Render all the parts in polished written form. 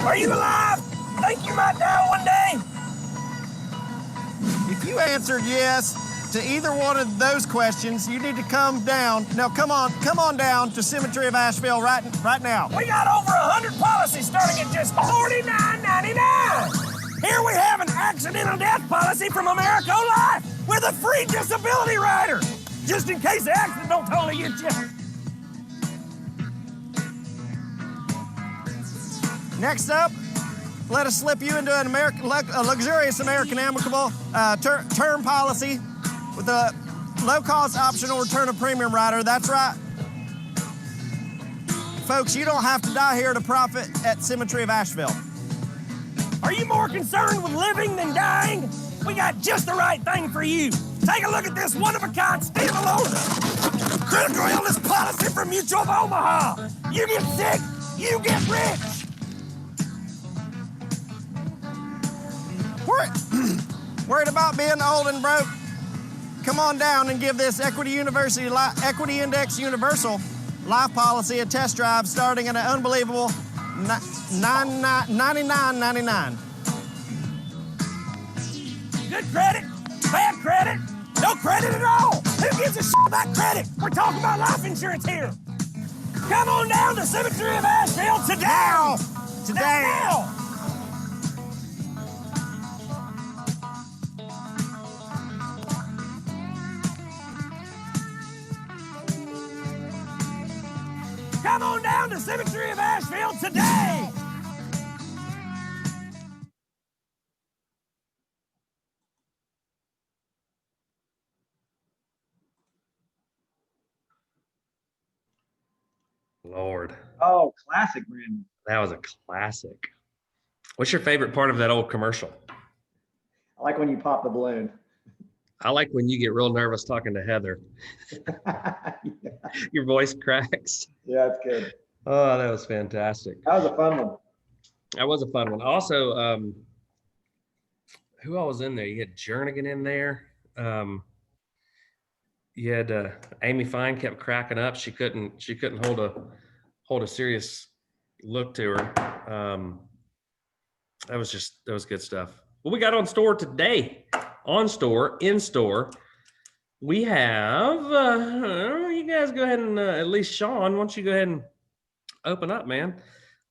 Are you alive? Think you might die one day? If you answered yes to either one of those questions, you need to come down. Now, come on down to Symmetry of Asheville right now. We got over 100 policies starting at just $49.99. Here we have an accidental death policy from America Life with a free disability rider, just in case the accident don't totally get you. Next up, let us slip you into a luxurious American amicable term policy with a low-cost optional return of premium rider. That's right. Folks, you don't have to die here to profit at Symmetry of Asheville. Are you more concerned with living than dying? We got just the right thing for you. Take a look at this one-of-a-kind standalone critical illness policy from Mutual of Omaha. You get sick, you get rich. Worried about being old and broke? Come on down and give this Equity Index Universal Life policy a test drive starting at an unbelievable $99.99. Good credit, bad credit, no credit at all. Who gives a shit about credit? We're talking about life insurance here. Come on down to Symmetry of Asheville today. Now. Come on down to Symmetry of Asheville today! Lord. Oh, classic, Brandon. That was a classic. What's your favorite part of that old commercial? I like when you pop the balloon. I like when you get real nervous talking to Heather. Yeah. Your voice cracks. Yeah, it's good. Oh, that was fantastic. That was a fun one. That was a fun one. Also, who all was in there? You had Jernigan in there. You had Amy Fine kept cracking up. She couldn't hold a serious look to her. That was good stuff. Well, we got on store today. In store, we have, you guys go ahead and, at least Shawn, why don't you go ahead and open up, man.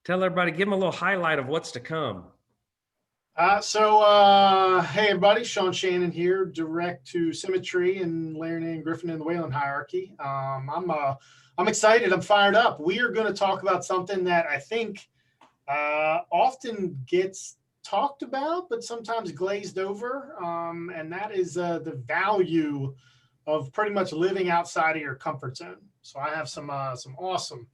Tell everybody, give them a little highlight of what's to come. Hey everybody, Shawn Shannon here, direct to Symmetry and Laramie and Griffin in the Whalen hierarchy. I'm excited, I'm fired up. We are going to talk about something that I think often gets talked about, but sometimes glazed over, and that is the value of pretty much living outside of your comfort zone. So I have some awesome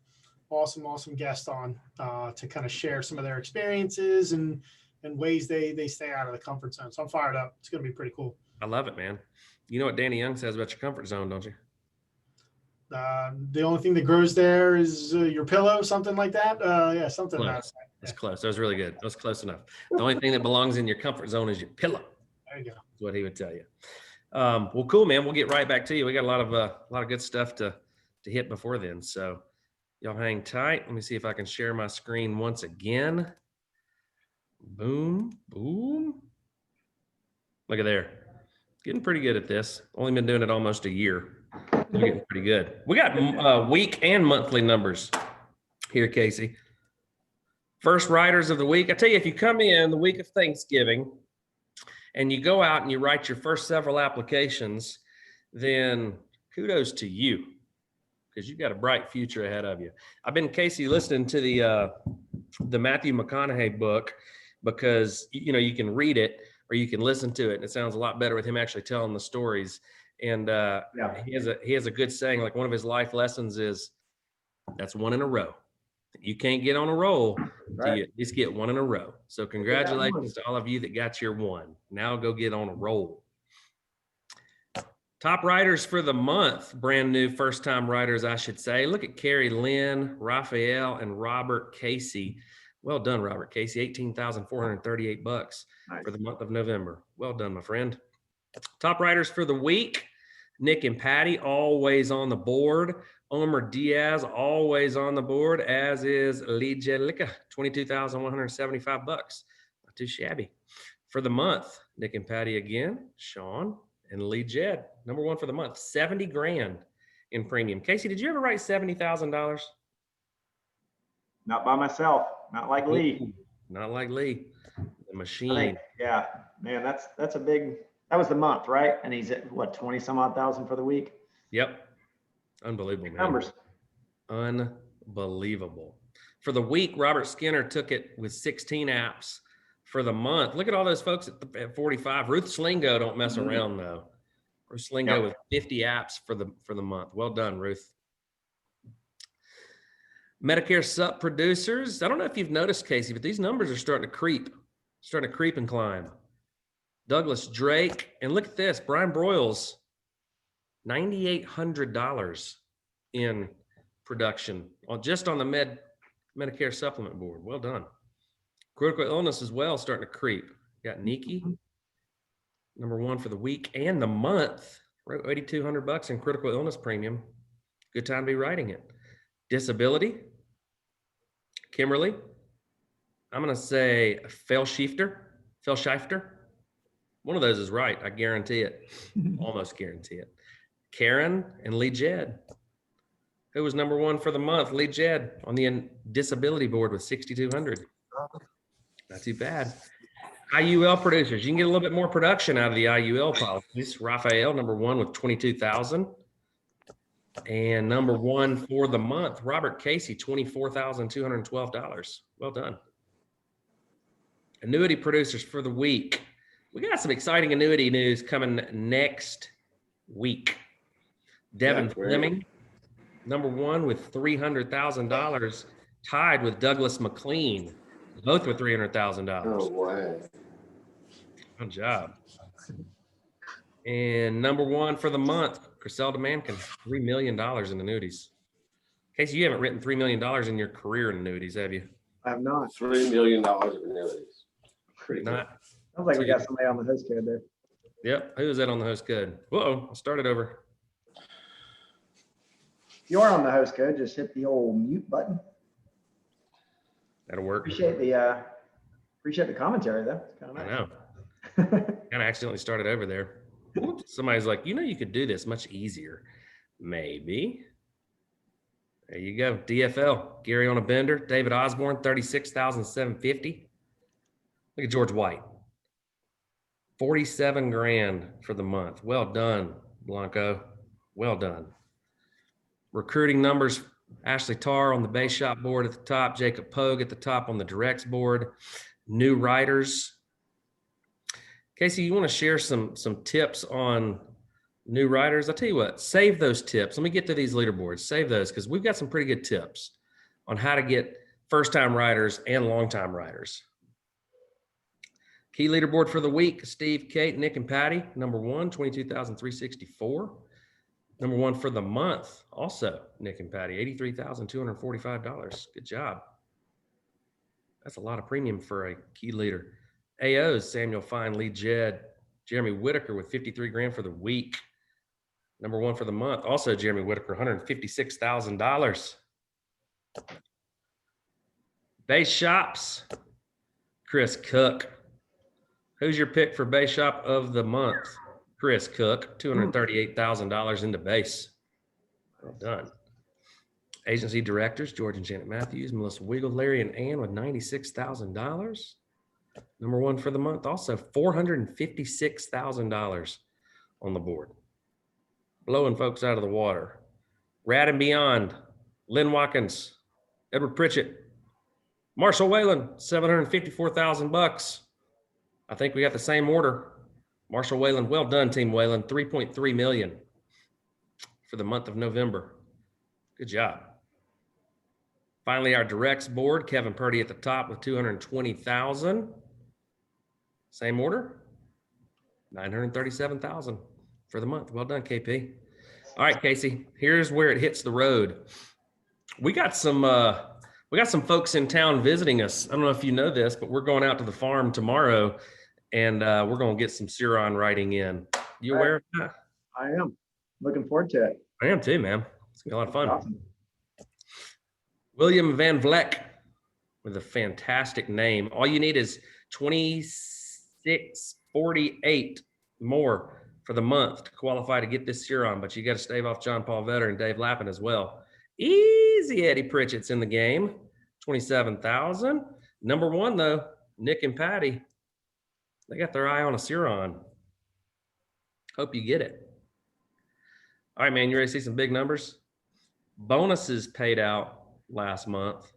guests on to kind of share some of their experiences and ways they stay out of the comfort zone. So I'm fired up. It's going to be pretty cool. I love it, man. You know what Danny Young says about your comfort zone, don't you? The only thing that grows there is your pillow, something like that. Yeah, something like that. That's close. That was really good. That was close enough. The only thing that belongs in your comfort zone is your pillow. There you go. That's what he would tell you. Well, cool, man. We'll get right back to you. We got a lot of good stuff to hit before then. So y'all hang tight. Let me see if I can share my screen once again. Boom, boom. Look at there. Getting pretty good at this. Only been doing it almost a year. We're getting pretty good. We got week and monthly numbers here, Casey. First riders of the week. I tell you, if you come in the week of Thanksgiving and you go out and you write your first several applications, then kudos to you because you've got a bright future ahead of you. I've been, Casey, listening to the Matthew McConaughey book because, you know, you can read it or you can listen to it. And it sounds a lot better with him actually telling the stories. And he has a good saying, like one of his life lessons is that's one in a row. You can't get on a roll until you at least get one in a row. So congratulations to all of you that got your one. Now go get on a roll. Top riders for the month, brand new first-time riders, I should say. Look at Carrie Lynn, Raphael, and Robert Casey. Well done, Robert Casey. $18,438 for the month of November. Well done, my friend. Top riders for the week, Nick and Patty, always on the board. Omer Diaz, always on the board, as is Lee Jedlicka, $22,175. Not too shabby. For the month, Nick and Patty again, Shawn and Lee Jed. Number one for the month, 70 grand in premium. Casey, did you ever write $70,000? Not by myself, not like Lee. Not like Lee, the machine. I think, yeah, man, that's a big, that was the month, right? And he's at what, 20 some odd thousand for the week? Yep. Unbelievable, man. Numbers. Unbelievable. For the week, Robert Skinner took it with 16 apps. For the month, look at all those folks at 45. Ruth Slingo don't mess around though. Ruth Slingo with 50 apps for the month. Well done, Ruth. Medicare sup producers. I don't know if you've noticed, Casey, but these numbers are starting to creep and climb. Douglas Drake, and look at this, Brian Broyles, $9,800 in production just on the Medicare supplement board. Well done. Critical illness as well, starting to creep. Got Nikki, number one for the week and the month. Wrote $8,200 in critical illness premium. Good time to be writing it. Disability, Kimberly. I'm going to say Fellshifter. One of those is right. I guarantee it. Almost guarantee it. Karen and Lee Jed. Who was number one for the month? Lee Jed on the disability board with 6,200. Not too bad. IUL producers. You can get a little bit more production out of the IUL policies. Raphael, number one with 22,000. And number one for the month, Robert Casey, $24,212. Well done. Annuity producers for the week. We got some exciting annuity news coming next week. Devin Fleming, number one with $300,000, tied with Douglas McLean, both with $300,000. Oh, wow. Good job. And number one for the month, Griselda Mankin, $3 million in annuities. Casey, you haven't written $3 million in your career in annuities, have you? I have not. $3 million in annuities. Pretty good. Not. Sounds like we got somebody on the host code there. Yep. Who is that on the host code? Whoa, I'll start it over. If you are on the host code, just hit the old mute button. That'll work. Appreciate the commentary though. It's kind of I nice. know. Kind of accidentally started over there. Somebody's like, you could do this much easier. Maybe. There you go. DFL, Gary on a bender, David Osborne, $36,750. Look at George White. 47 grand for the month. Well done, Blanco. Well done. Recruiting numbers, Ashley Tarr on the base shop board at the top, Jacob Pogue at the top on the directs board. New writers. Casey, you want to share some tips on new writers? I'll tell you what, save those tips. Let me get to these leaderboards. Save those because we've got some pretty good tips on how to get first-time writers and long-time writers. Key leaderboard for the week, Steve, Kate, Nick, and Patty. Number one, $22,364. Number one for the month, also Nick and Patty, $83,245. Good job. That's a lot of premium for a key leader. AOs, Samuel Fine, Lee Jed, Jeremy Whitaker with 53 grand for the week. Number one for the month, also Jeremy Whitaker, $156,000. Base shops, Chris Cook. Who's your pick for base shop of the month? Chris Cook, $238,000 into base. Well done. Agency directors, George and Janet Matthews, Melissa Weigel, Larry and Ann with $96,000. Number one for the month, also $456,000 on the board. Blowing folks out of the water. Rad and Beyond, Lynn Watkins, Edward Pritchett, Marshall Whalen, $754,000. I think we got the same order. Marshall Whalen, well done, Team Whalen, $3.3 million for the month of November. Good job. Finally, our directs board, Kevin Purdy at the top with $220,000. Same order, $937,000 for the month. Well done, KP. All right, Casey, here's where it hits the road. We got some folks in town visiting us. I don't know if you know this, but we're going out to the farm tomorrow, and we're going to get some Ciron writing in. You aware of that? I am looking forward to it. I am too, man. It's gonna be a lot of fun. Awesome. William Van Vleck with a fantastic name. All you need is $26.48 more for the month to qualify to get this Huron, but you got to stave off John Paul Vetter and Dave Lappin as well. Easy Eddie Pritchett's in the game, 27,000. Number one though, Nick and Patty, they got their eye on a Huron. Hope you get it. All right, man, you ready to see some big numbers? Bonuses paid out last month.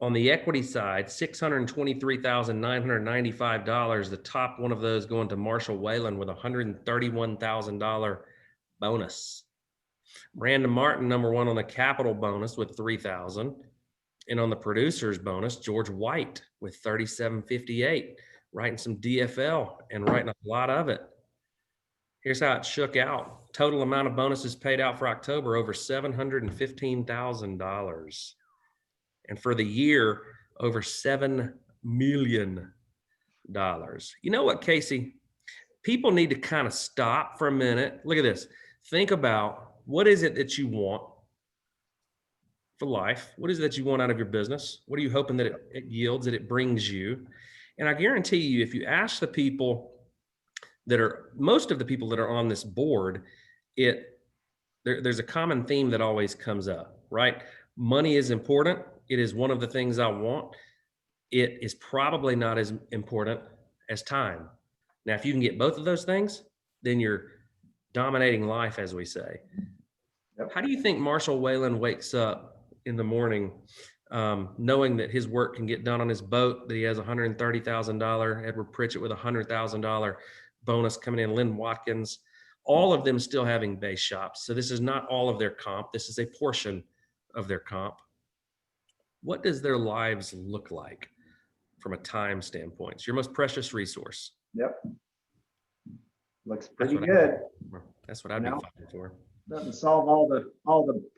On the equity side, $623,995. The top one of those going to Marshall Whalen with a $131,000 bonus. Brandon Martin, number one on the capital bonus with $3,000. And on the producers bonus, George White with $37.58, writing some DFL and writing a lot of it. Here's how it shook out. Total amount of bonuses paid out for October, over $715,000. And for the year, over $7 million. You know what, Casey? People need to kind of stop for a minute. Look at this. Think about, what is it that you want for life? What is it that you want out of your business? What are you hoping that it yields, that it brings you? And I guarantee you, if you ask the people that are, most of the people that are on this board, there's a common theme that always comes up, right? Money is important. It is one of the things I want. It is probably not as important as time. Now, if you can get both of those things, then you're dominating life, as we say. Yep. How do you think Marshall Whalen wakes up in the morning knowing that his work can get done on his boat, that he has $130,000, Edward Pritchett with $100,000 bonus coming in, Lynn Watkins, all of them still having base shops. So this is not all of their comp. This is a portion of their comp. What does their lives look like from a time standpoint? It's your most precious resource. Yep. Looks pretty good. That's what I'd be fighting for. Doesn't solve all the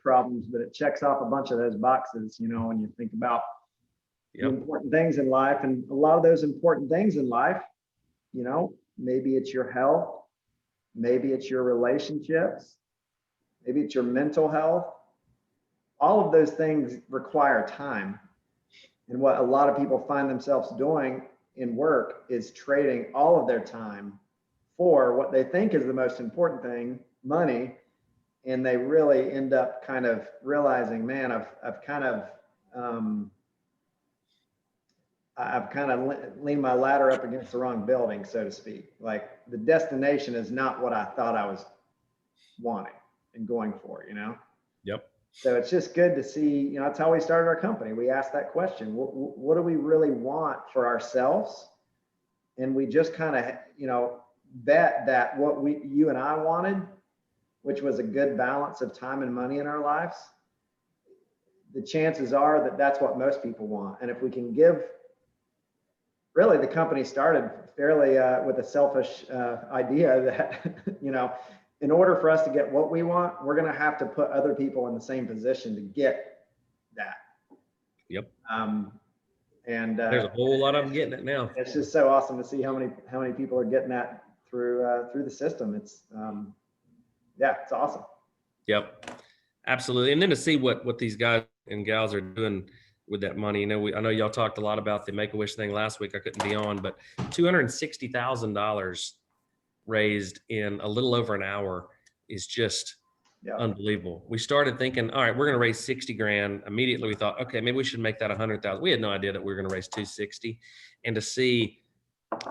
problems, but it checks off a bunch of those boxes, you know, when you think about the important things in life. And a lot of those important things in life, you know, maybe it's your health, maybe it's your relationships, maybe it's your mental health. All of those things require time. And what a lot of people find themselves doing in work is trading all of their time for what they think is the most important thing, money. And they really end up kind of realizing, man, I've kind of leaned my ladder up against the wrong building, so to speak. Like, the destination is not what I thought I was wanting and going for, you know? Yep. So it's just good to see, you know, that's how we started our company. We asked that question, what do we really want for ourselves? And we just kind of, you know, bet that what you and I wanted, which was a good balance of time and money in our lives, the chances are that that's what most people want. And if we can give, really the company started fairly with a selfish idea that, you know, in order for us to get what we want, we're going to have to put other people in the same position to get that. Yep. And there's a whole lot of them getting it now. It's just so awesome to see how many people are getting that through the system. It's yeah, it's awesome. Yep, absolutely. And then to see what these guys and gals are doing with that money. You know, I know y'all talked a lot about the Make-A-Wish thing last week. I couldn't be on, but $260,000 raised in a little over an hour is just unbelievable. We started thinking, all right, we're going to raise 60 grand. Immediately we thought, okay, maybe we should make that 100,000. We had no idea that we were going to raise 260. And to see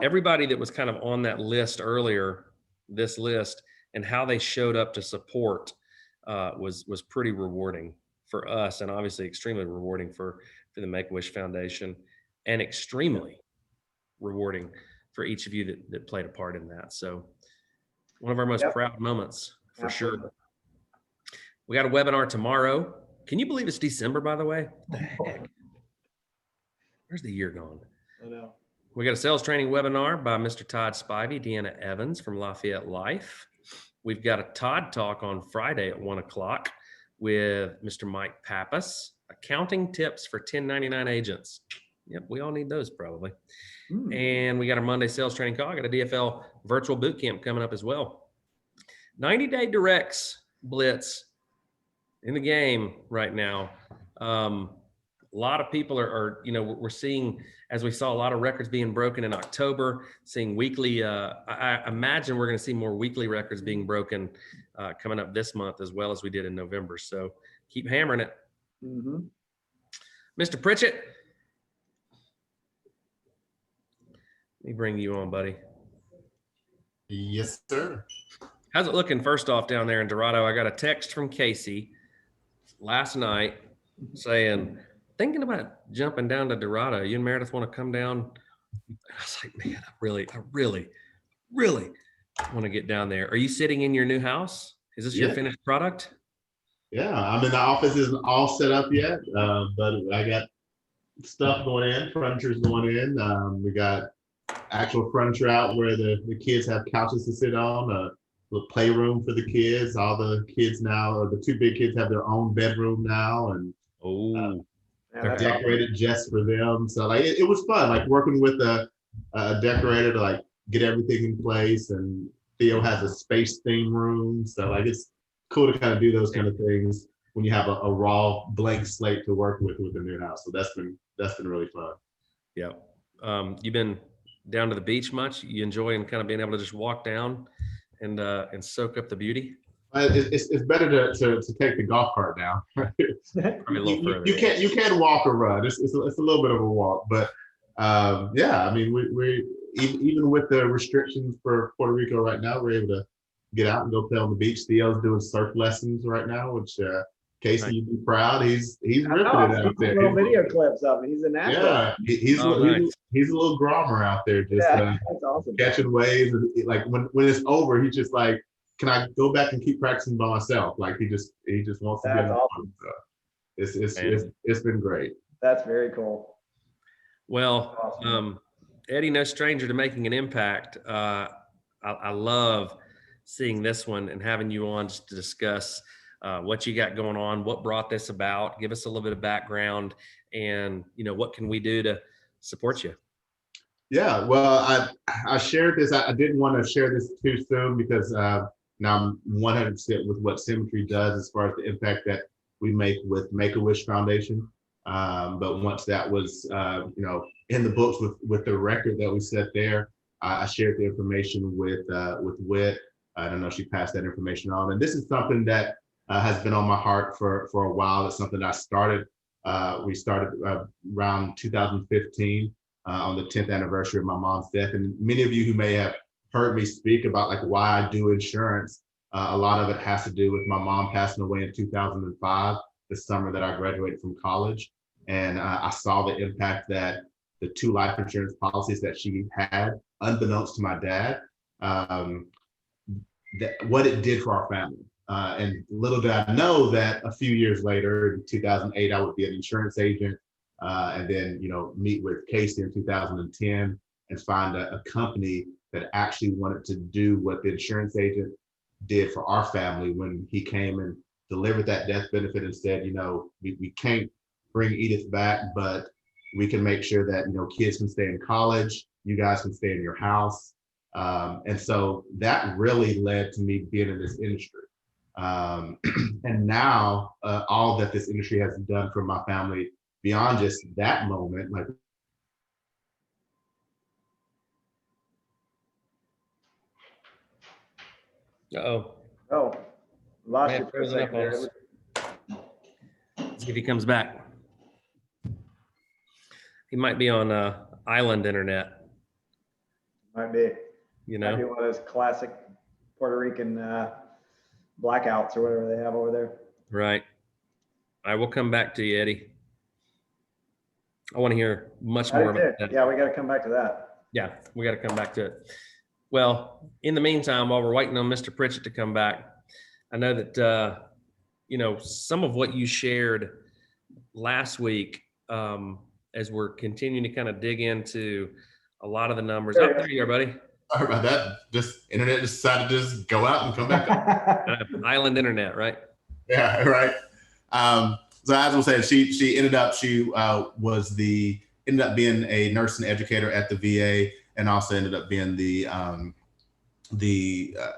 everybody that was kind of on that list earlier, this list, and how they showed up to support was pretty rewarding for us, and obviously extremely rewarding for the Make-A-Wish Foundation, and extremely rewarding for each of you that played a part in that. So one of our most proud moments for sure. We got a webinar tomorrow. Can you believe it's December, by the way? What the heck? Where's the year gone? I know. We got a sales training webinar by Mr. Todd Spivey, Deanna Evans from Lafayette Life. We've got a Todd Talk on Friday at 1:00 with Mr. Mike Pappas, accounting tips for 1099 agents. Yep, we all need those probably. And we got our Monday sales training call. I got a DFL virtual boot camp coming up as well. 90-day directs blitz in the game right now. A lot of people are we're seeing, as we saw, a lot of records being broken in October, seeing weekly. I imagine we're going to see more weekly records being broken coming up this month, as well as we did in November. So keep hammering it. Mm-hmm. Mr. Pritchett, let me bring you on, buddy. Yes, sir. How's it looking first off down there in Dorado? I got a text from Casey last night saying, thinking about jumping down to Dorado. You and Meredith want to come down? I was like, man, I really want to get down there. Are you sitting in your new house? Is this your finished product? Yeah, I mean, the office isn't all set up yet, but I got stuff going in, furniture's going in. We got actual furniture out where the kids have couches to sit on, a little playroom for the kids. All the kids now, or the two big kids, have their own bedroom now, and they're decorated just for them. So like it was fun, like working with a decorator to like get everything in place. And Theo has a space theme room, so like it's cool to kind of do those kind of things when you have a raw blank slate to work with the new house. So that's been really fun. Yeah. You've been down to the beach much? You enjoying kind of being able to just walk down and soak up the beauty? It's better to take the golf cart down. Probably a little further. You can't walk or run. It's a little bit of a walk, but yeah, I mean we even with the restrictions for Puerto Rico right now, we're able to get out and go play on the beach. Theo's doing surf lessons right now, which Casey, nice. You'd be proud. He's ripping it out there. Little video clips of him. He's a natural. Yeah, he's a little grommer out there, just that's awesome. Catching waves. And like when it's over, he's just like, can I go back and keep practicing by myself? Like he just wants to get awesome. So it's been great. That's very cool. Well, awesome. Eddie, no stranger to making an impact. I love seeing this one and having you on just to discuss what you got going on, what brought this about. Give us a little bit of background, and what can we do to support you? Yeah, well, I shared this. I didn't want to share this too soon because now I'm 100% with what Symmetry does as far as the impact that we make with Make-A-Wish Foundation. But once that was in the books with the record that we set there, I shared the information with Whit. I don't know if she passed that information on. And this is something that has been on my heart for a while. It's something I started. We started around 2015 on the 10th anniversary of my mom's death. And many of you who may have heard me speak about like why I do insurance, a lot of it has to do with my mom passing away in 2005, the summer that I graduated from college. And I saw the impact that the 2 life insurance policies that she had, unbeknownst to my dad, what it did for our family. And little did I know that a few years later, in 2008, I would be an insurance agent, and then meet with Casey in 2010 and find a company that actually wanted to do what the insurance agent did for our family when he came and delivered that death benefit and said, we can't bring Edith back, but we can make sure that kids can stay in college, you guys can stay in your house. And so that really led to me being in this industry. And now all that this industry has done for my family beyond just that moment, like Lost you for a second there. See if he comes back. He might be on island internet. Might be. Might be one of those classic Puerto Rican blackouts or whatever they have over there. Right. I will come back to you, Eddie. I want to hear much more about that. Yeah, we got to come back to that. Yeah, we got to come back to it. Well, in the meantime, while we're waiting on Mr. Pritchett to come back, I know that, some of what you shared last week, as we're continuing to kind of dig into a lot of the numbers. There you are, buddy. Sorry about that. Just internet decided to just go out and come back up. Island internet, right? Yeah, right. So as I was saying, she ended up being a nurse and educator at the VA, and also ended up being the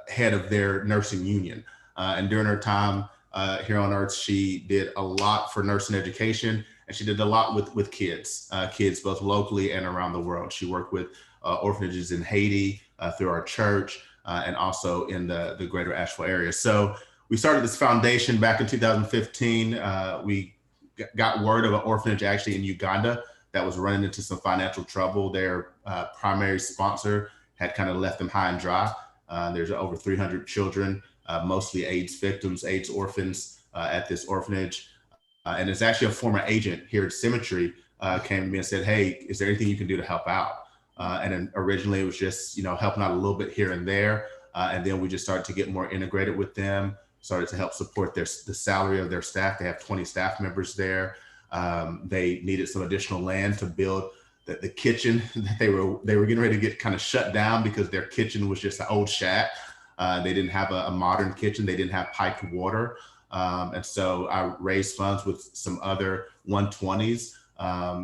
head of their nursing union. And during her time here on earth. She did a lot for nursing education, and she did a lot with kids both locally and around the world. She worked with orphanages in Haiti through our church and also in the greater Asheville area. So we started this foundation back in 2015. We got word of an orphanage actually in Uganda that was running into some financial trouble. Their primary sponsor had kind of left them high and dry. There's over 300 children, mostly AIDS victims, AIDS orphans at this orphanage. And it's actually a former agent here at Symmetry came to me and said, hey, is there anything you can do to help out? And then originally it was just, helping out a little bit here and there. And then we just started to get more integrated with them, started to help support the salary of their staff. They have 20 staff members there. They needed some additional land to build the kitchen that they were getting ready to get kind of shut down because their kitchen was just an old shack. They didn't have a modern kitchen. They didn't have piped water. And so I raised funds with some other 120s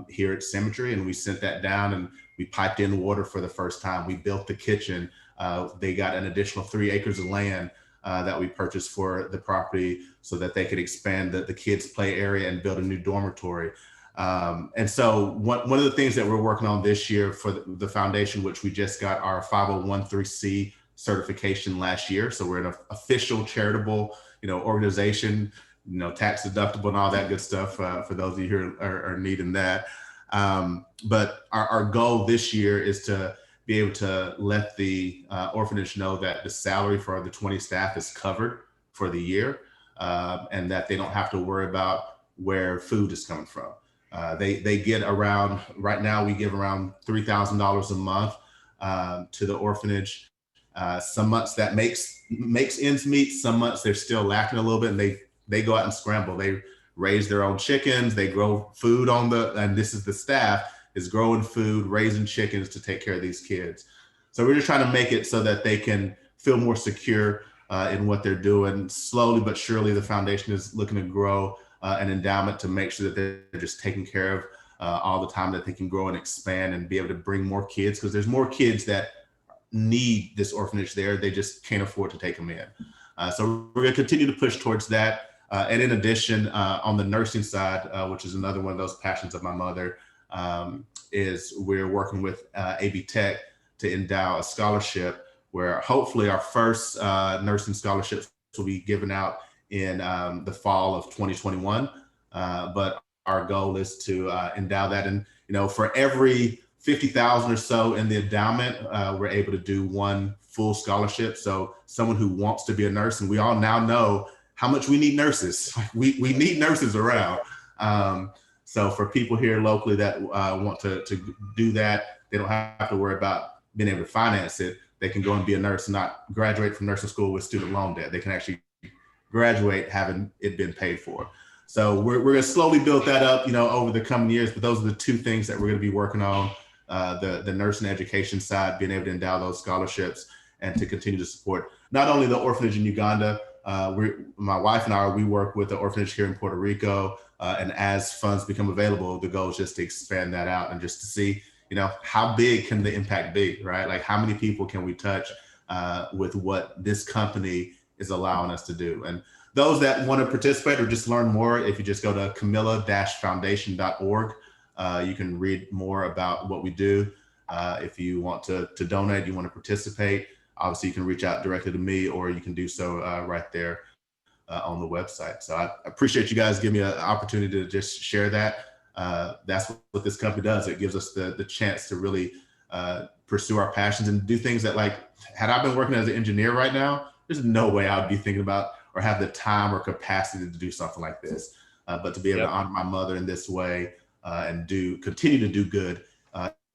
here at Symmetry, and we sent that down and we piped in water for the first time. We built the kitchen. They got an additional 3 acres of land that we purchased for the property so that they could expand the kids' play area and build a new dormitory. And so one of the things that we're working on this year for the foundation, which we just got our 501(c) certification last year. So we're an official charitable, organization, tax deductible and all that good stuff for those of you who are needing that. But our goal this year is to be able to let the orphanage know that the salary for the 20 staff is covered for the year and that they don't have to worry about where food is coming from. They get around, right now we give around $3,000 a month to the orphanage. Some months that makes ends meet, some months they're still lacking a little bit, and they go out and scramble. They raise their own chickens, they grow food and this is the staff is growing food, raising chickens to take care of these kids. So we're just trying to make it so that they can feel more secure in what they're doing. Slowly but surely, the foundation is looking to grow an endowment to make sure that they're just taken care of all the time, that they can grow and expand and be able to bring more kids, because there's more kids that need this orphanage there. They just can't afford to take them in. So we're going to continue to push towards that. And in addition, on the nursing side, which is another one of those passions of my mother, is we're working with AB Tech to endow a scholarship where hopefully our first nursing scholarships will be given out in the fall of 2021. But our goal is to endow that. And, for every 50,000 or so in the endowment, we're able to do one full scholarship. So someone who wants to be a nurse, and we all now know how much we need nurses. We need nurses around. So for people here locally that want to do that, they don't have to worry about being able to finance it. They can go and be a nurse and not graduate from nursing school with student loan debt. They can actually graduate having it been paid for. So we're going to slowly build that up, over the coming years. But those are the two things that we're going to be working on. The nursing education side, being able to endow those scholarships and to continue to support not only the orphanage in Uganda. My wife and I, we work with the orphanage here in Puerto Rico. And as funds become available, the goal is just to expand that out and just to see, how big can the impact be, right? Like how many people can we touch with what this company is allowing us to do? And those that want to participate or just learn more, if you just go to camilla-foundation.org, you can read more about what we do. If you want to donate, you want to participate, obviously you can reach out directly to me, or you can do so right there on the website. So I appreciate you guys giving me an opportunity to just share that. That's what this company does. It gives us the chance to really pursue our passions and do things that, like, had I been working as an engineer right now, there's no way I would be thinking about or have the time or capacity to do something like this. But to be able to honor my mother in this way and continue to do good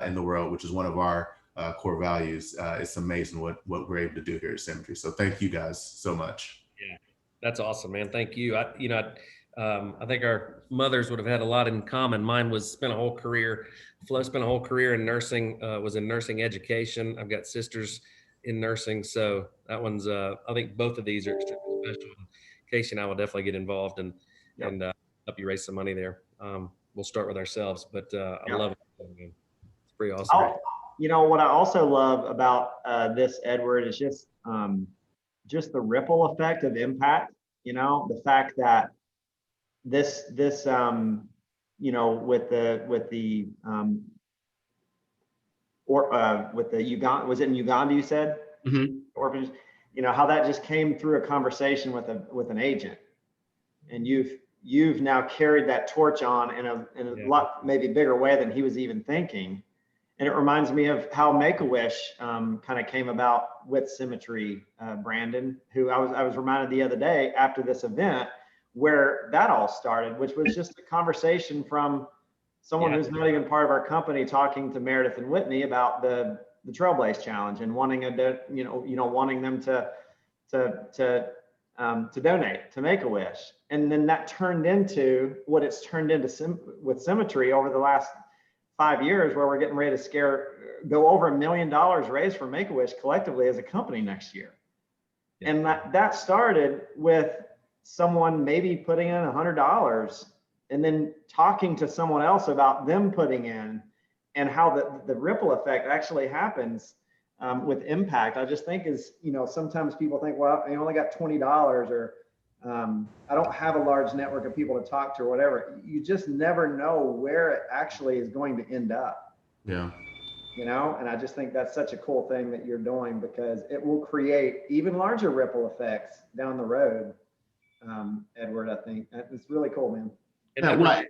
in the world, which is one of our core values, it's amazing what we're able to do here at Symmetry. So thank you guys so much. Yeah, that's awesome, man. Thank you. I think our mothers would have had a lot in common. Mine spent a whole career. Flo spent a whole career in nursing, was in nursing education. I've got sisters in nursing. So that one's, I think both of these are extremely special. Casey and I will definitely get involved and help you raise some money there. We'll start with ourselves, but I love it. Man. It's pretty awesome. What I also love about this, Edward, is just the ripple effect of impact. You know, the fact that this you know, with the Uganda, was it in Uganda you said? Mhm. Orphans, you know, how that just came through a conversation with an agent, and you've now carried that torch on in a lot maybe bigger way than he was even thinking. And it reminds me of how Make-A-Wish kind of came about with Symmetry. Brandon, who I was reminded the other day after this event where that all started, which was just a conversation from someone who's not even part of our company talking to Meredith and Whitney about the Trailblaze Challenge and wanting wanting them to donate to Make-A-Wish. And then that turned into what it's turned into with Symmetry over the last 5 years, where we're getting ready to go over $1 million raised for Make-A-Wish collectively as a company next year. Yeah. And that started with someone maybe putting in $100 and then talking to someone else about them putting in, and how the ripple effect actually happens with impact. I just think is, you know, sometimes people think, well, I only got $20, or I don't have a large network of people to talk to, or whatever. You just never know where it actually is going to end up. Yeah. You know, and I just think that's such a cool thing that you're doing, because it will create even larger ripple effects down the road. Edward, I think it's really cool, man. Yeah, right.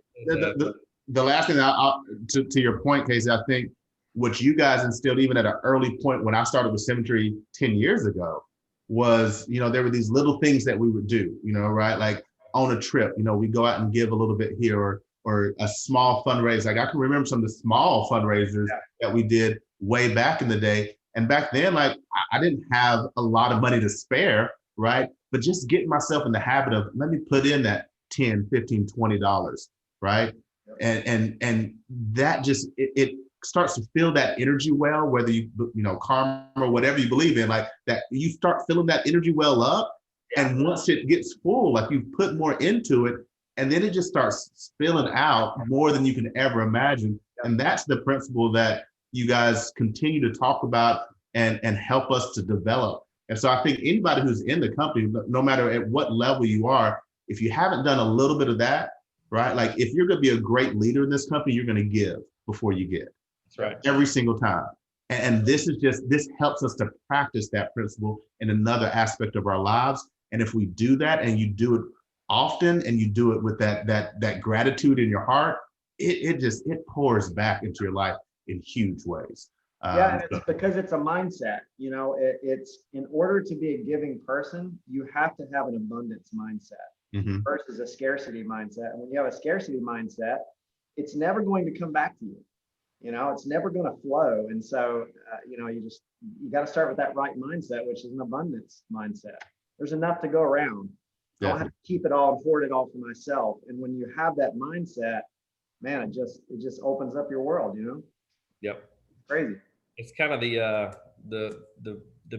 The last thing to your point, Casey, I think what you guys instilled even at an early point when I started with Symmetry 10 years ago was, you know, there were these little things that we would do, you know, right? Like on a trip, you know, we go out and give a little bit here, or a small fundraiser. Like I can remember some of the small fundraisers that we did way back in the day. And back then, like I didn't have a lot of money to spare, right? But just getting myself in the habit of, let me put in that $10, $15, $20, right? And that just, it starts to fill that energy well, whether you know, karma or whatever you believe in, like that you start filling that energy well up. And once it gets full, like you put more into it, and then it just starts spilling out more than you can ever imagine. And that's the principle that you guys continue to talk about and help us to develop. And so I think anybody who's in the company, no matter at what level you are, if you haven't done a little bit of that, right? Like if you're going to be a great leader in this company, you're going to give before you get. That's right. Every single time. And this helps us to practice that principle in another aspect of our lives. And if we do that, and you do it often, and you do it with that gratitude in your heart, it pours back into your life in huge ways. And it's because it's a mindset. You know, it's in order to be a giving person, you have to have an abundance mindset versus a scarcity mindset. And when you have a scarcity mindset, it's never going to come back to you. You know, it's never going to flow. And so, you know, you got to start with that right mindset, which is an abundance mindset. There's enough to go around. I don't have to keep it all and hoard it all for myself. And when you have that mindset, man, it just opens up your world, you know? Yep. Crazy. It's kind of the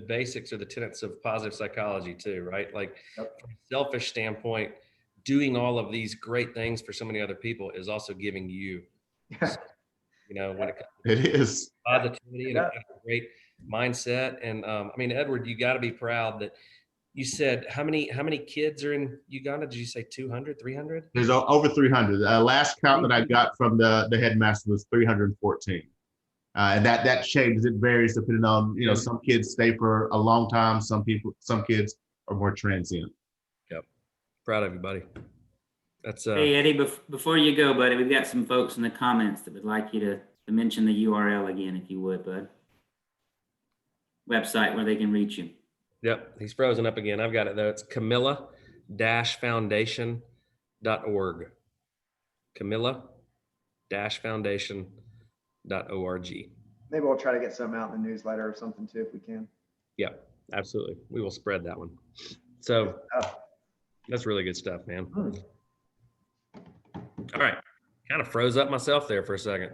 basics or the tenets of positive psychology too, right? Like from a selfish standpoint, doing all of these great things for so many other people is also giving you, you know, when it comes to positivity and a great mindset. And I mean, Edward, you got to be proud that you said how many kids are in Uganda? Did you say 200, 300? There's over 300. Last count that I got from the headmaster was 314. And that changes. It varies depending on, you know, some kids stay for a long time. Some kids are more transient. Yep. Proud of you, buddy. That's Hey, Eddie, before you go, buddy, we've got some folks in the comments that would like you to mention the URL again, if you would, bud. Website where they can reach you. Yep. He's frozen up again. I've got it though. It's Camilla-foundation.org. Camilla-foundation.org. Maybe we'll try to get something out in the newsletter or something too, if we can. Yeah, absolutely. We will spread that one. So that's really good stuff, man. All right. Kind of froze up myself there for a second.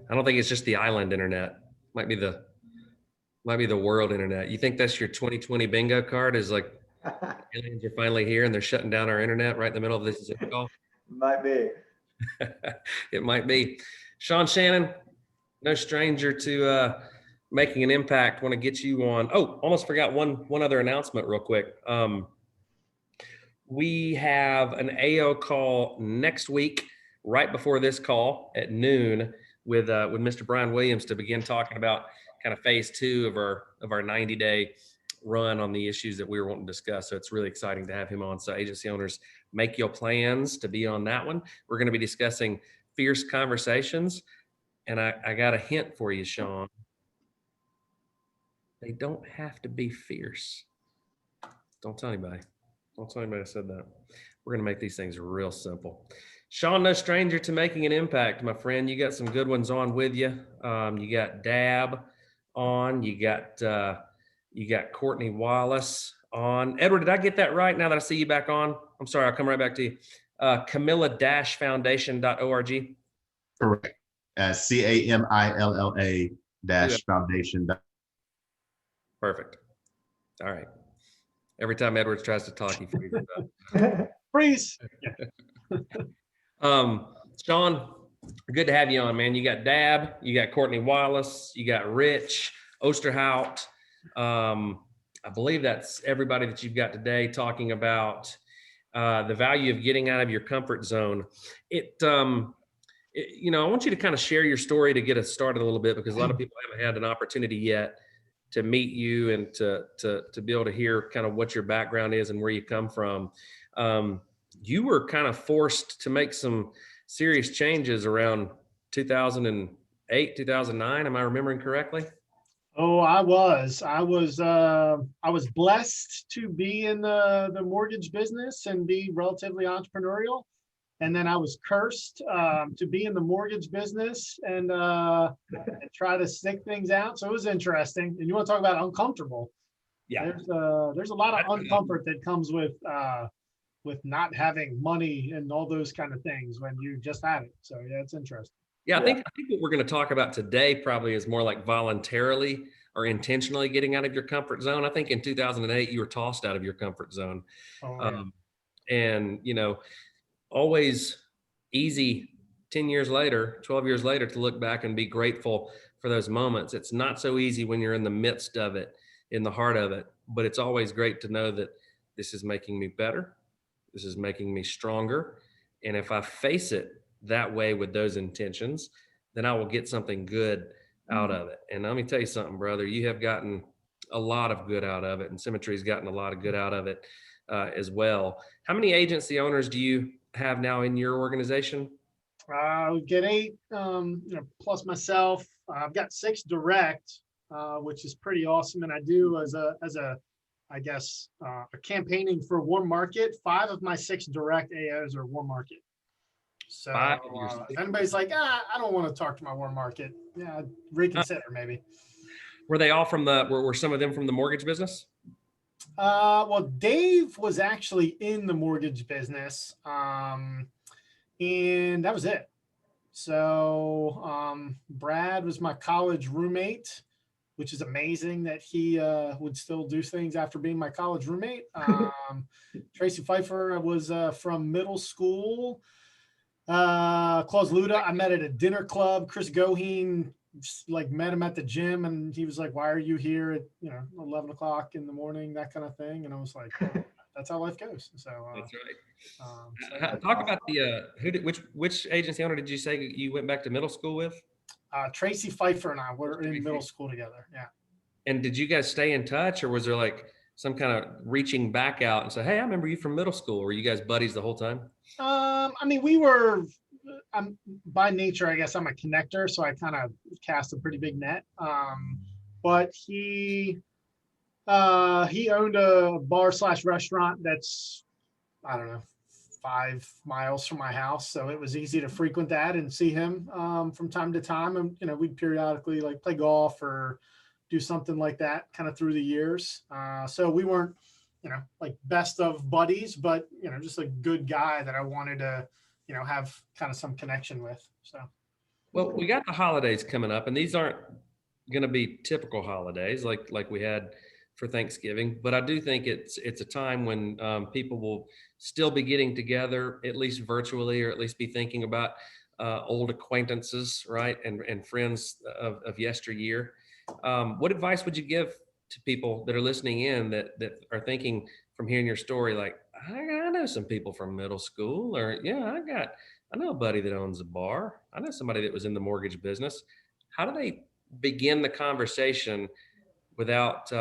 I don't think it's just the island internet. Might be the world internet. You think that's your 2020 bingo card, is like aliens are finally here and they're shutting down our internet right in the middle of this Zoom call? Might be. It might be. Shawn, Shannon, no stranger to making an impact. Want to get you on. Oh, almost forgot one other announcement real quick. We have an AO call next week, right before this call at noon, with Mr. Brian Williams to begin talking about kind of phase 2 of our 90-day run on the issues that we were wanting to discuss. So it's really exciting to have him on. So agency owners, make your plans to be on that one. We're going to be discussing fierce conversations. And I got a hint for you, Shawn. They don't have to be fierce. Don't tell anybody. Don't tell anybody I said that. We're going to make these things real simple. Shawn, no stranger to making an impact, my friend. You got some good ones on with you. You got Dab on. You got Courtney Wallace on. Edward, did I get that right now that I see you back on? I'm sorry, I'll come right back to you. Camilla-foundation.org. Correct. CAMILLA-foundation. Perfect. All right. Every time Edwards tries to talk, he freezes up. Freeze. Shawn, good to have you on, man. You got Dab, you got Courtney Wallace, you got Rich, Osterhoudt. I believe that's everybody that you've got today talking about the value of getting out of your comfort zone. I want you to kind of share your story to get us started a little bit, because a lot of people haven't had an opportunity yet to meet you and to be able to hear kind of what your background is and where you come from. You were kind of forced to make some serious changes around 2008, 2009. Am I remembering correctly? Oh, I was blessed to be in the mortgage business and be relatively entrepreneurial. And then I was cursed to be in the mortgage business and try to stick things out. So it was interesting. And you want to talk about uncomfortable? Yeah. There's a lot of uncomfort that comes with not having money and all those kind of things when you just had it. So yeah, it's interesting. Yeah, I think what we're going to talk about today probably is more like voluntarily or intentionally getting out of your comfort zone. I think in 2008 you were tossed out of your comfort zone, and always easy 10 years later, 12 years later to look back and be grateful for those moments. It's not so easy when you're in the midst of it, in the heart of it, but it's always great to know that this is making me better. This is making me stronger. And if I face it that way with those intentions, then I will get something good out of it. And let me tell you something, brother, you have gotten a lot of good out of it, and Symmetry's gotten a lot of good out of it as well. How many agency owners do you have now in your organization? We get 8, plus myself. I've got 6 direct, which is pretty awesome. And I do as a campaigning for warm market. 5 of my 6 direct AOs are warm market. So if anybody's like, I don't want to talk to my warm market, yeah, reconsider maybe. Were they all were some of them from the mortgage business? Well, Dave was actually in the mortgage business, and that was it. So Brad was my college roommate, which is amazing that he would still do things after being my college roommate. Tracy Pfeiffer was from middle school. Claus Luda, I met at a dinner club. Chris Goheen, met him at the gym, and he was like, "Why are you here at 11 o'clock in the morning?" That kind of thing. And I was like, "That's how life goes." So that's right. Talk about which agency owner did you say you went back to middle school with? Tracy Pfeiffer and I were in middle school together. Yeah. And did you guys stay in touch, or was there like some kind of reaching back out and say, "Hey, I remember you from middle school"? Were you guys buddies the whole time? We were. By nature, I guess I'm a connector, so I kind of cast a pretty big net. But he owned a bar/restaurant that's, I don't know, 5 miles from my house, so it was easy to frequent that and see him from time to time. And we'd periodically play golf or do something like that kind of through the years. So we weren't best of buddies, but just a good guy that I wanted to have kind of some connection with. So, well, we got the holidays coming up, and these aren't going to be typical holidays like we had for Thanksgiving, but I do think it's a time when people will still be getting together, at least virtually, or at least be thinking about old acquaintances, right, and friends of yesteryear. What advice would you give to people that are listening in that are thinking from hearing your story, like, I know some people from middle school, or I know a buddy that owns a bar. I know somebody that was in the mortgage business. How do they begin the conversation without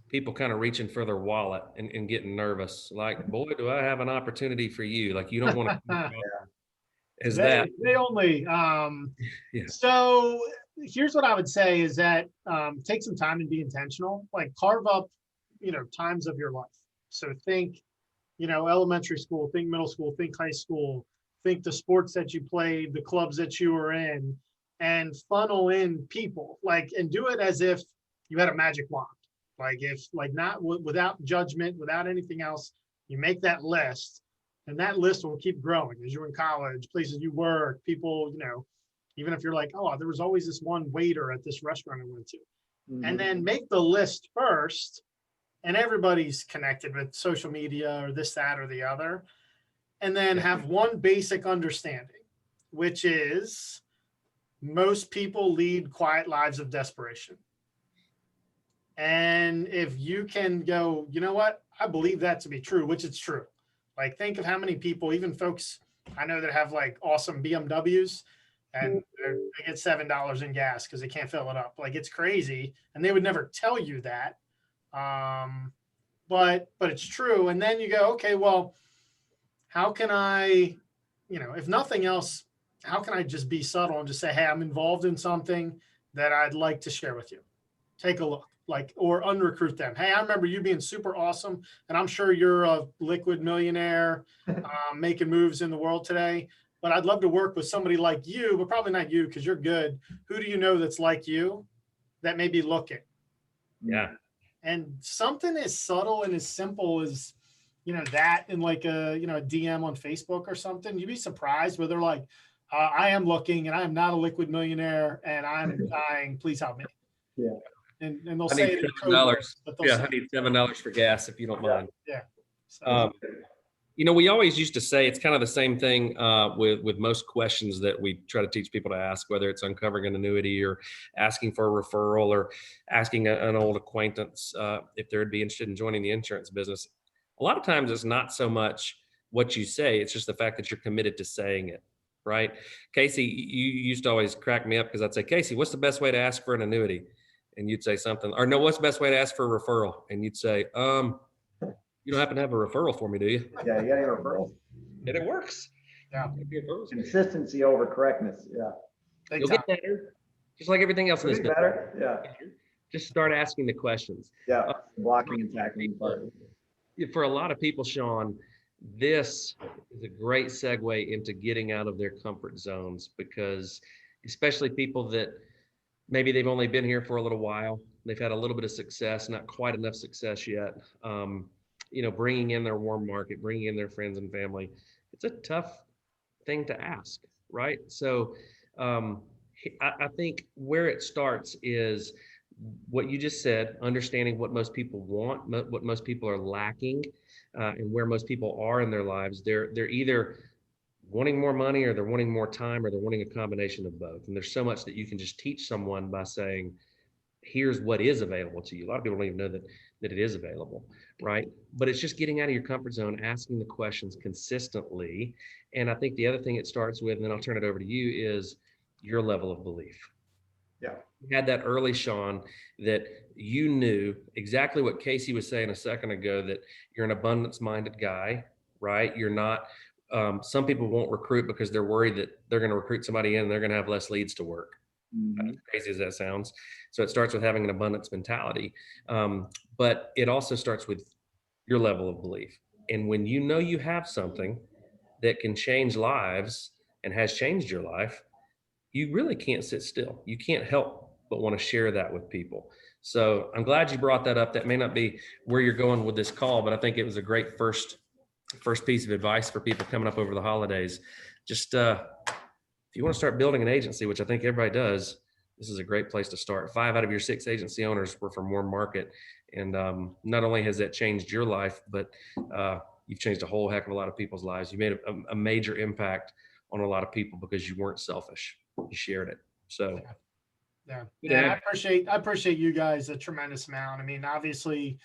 people kind of reaching for their wallet and getting nervous? Like, boy, do I have an opportunity for you. Like, you don't want to. Is that? They only, Yeah. So here's what I would say is that take some time and be intentional, like carve up, times of your life. So think, elementary school, think middle school, think high school, think the sports that you played, the clubs that you were in, and funnel in people, and do it as if you had a magic wand. Not without judgment, without anything else, you make that list, and that list will keep growing as you're in college, places you work, people, even if you're like, oh, there was always this one waiter at this restaurant I went to. Mhm. And then make the list first, and everybody's connected with social media or this, that, or the other. And then have one basic understanding, which is most people lead quiet lives of desperation. And if you can go, you know what, I believe that to be true, which it's true. Think of how many people, even folks I know that have awesome BMWs, and they get $7 in gas because they can't fill it up. It's crazy. And they would never tell you that. But it's true. And then you go, okay, well, how can I, if nothing else, how can I just be subtle and just say, hey, I'm involved in something that I'd like to share with you. Take a look, or unrecruit them. Hey, I remember you being super awesome, and I'm sure you're a liquid millionaire making moves in the world today, but I'd love to work with somebody like you, but probably not you because you're good. Who do you know that's like you that may be looking? Yeah. And something as subtle and as simple as, that in a DM on Facebook or something, you'd be surprised where they're like, I am looking and I am not a liquid millionaire and I'm dying. Please help me. Yeah. And they'll I say need it in code $7. words, but they'll say I need $7 for gas if you don't mind. Yeah. So, We always used to say it's kind of the same thing with most questions that we try to teach people to ask, whether it's uncovering an annuity or asking for a referral or asking an old acquaintance if they'd be interested in joining the insurance business. A lot of times it's not so much what you say, it's just the fact that you're committed to saying it, right? Casey, you used to always crack me up because I'd say, Casey, what's the best way to ask for an annuity? And you'd say something, or no, what's the best way to ask for a referral? And you'd say, you don't happen to have a referral for me, do you? Yeah, you got any referrals? And it works. Yeah. Consistency over correctness. Yeah. You'll get better, just like everything else in this Pretty better. Yeah. Just start asking the questions. Yeah. Blocking and tackling part. For a lot of people, Shawn, this is a great segue into getting out of their comfort zones, because especially people that maybe they've only been here for a little while, they've had a little bit of success, not quite enough success yet. Bringing in their warm market, bringing in their friends and family, it's a tough thing to ask, right? So I think where it starts is what you just said, understanding what most people want, what most people are lacking, and where most people are in their lives. They're either wanting more money, or they're wanting more time, or they're wanting a combination of both. And there's so much that you can just teach someone by saying, here's what is available to you. A lot of people don't even know that it is available, right? But it's just getting out of your comfort zone, asking the questions consistently. And I think the other thing it starts with, and then I'll turn it over to you, is your level of belief. Yeah. You had that early, Shawn, that you knew exactly what Casey was saying a second ago, that you're an abundance-minded guy, right? You're not, some people won't recruit because they're worried that they're going to recruit somebody in and they're going to have less leads to work. Mm-hmm. As crazy as that sounds. So it starts with having an abundance mentality. But it also starts with your level of belief. And when you know you have something that can change lives and has changed your life, you really can't sit still. You can't help but want to share that with people. So I'm glad you brought that up. That may not be where you're going with this call, but I think it was a great first piece of advice for people coming up over the holidays. Just if you want to start building an agency, which I think everybody does, this is a great place to start. 5 out of your 6 agency owners were from warm market. And not only has that changed your life, but you've changed a whole heck of a lot of people's lives. You made a major impact on a lot of people because you weren't selfish. You shared it. So yeah. I appreciate you guys a tremendous amount. I mean, obviously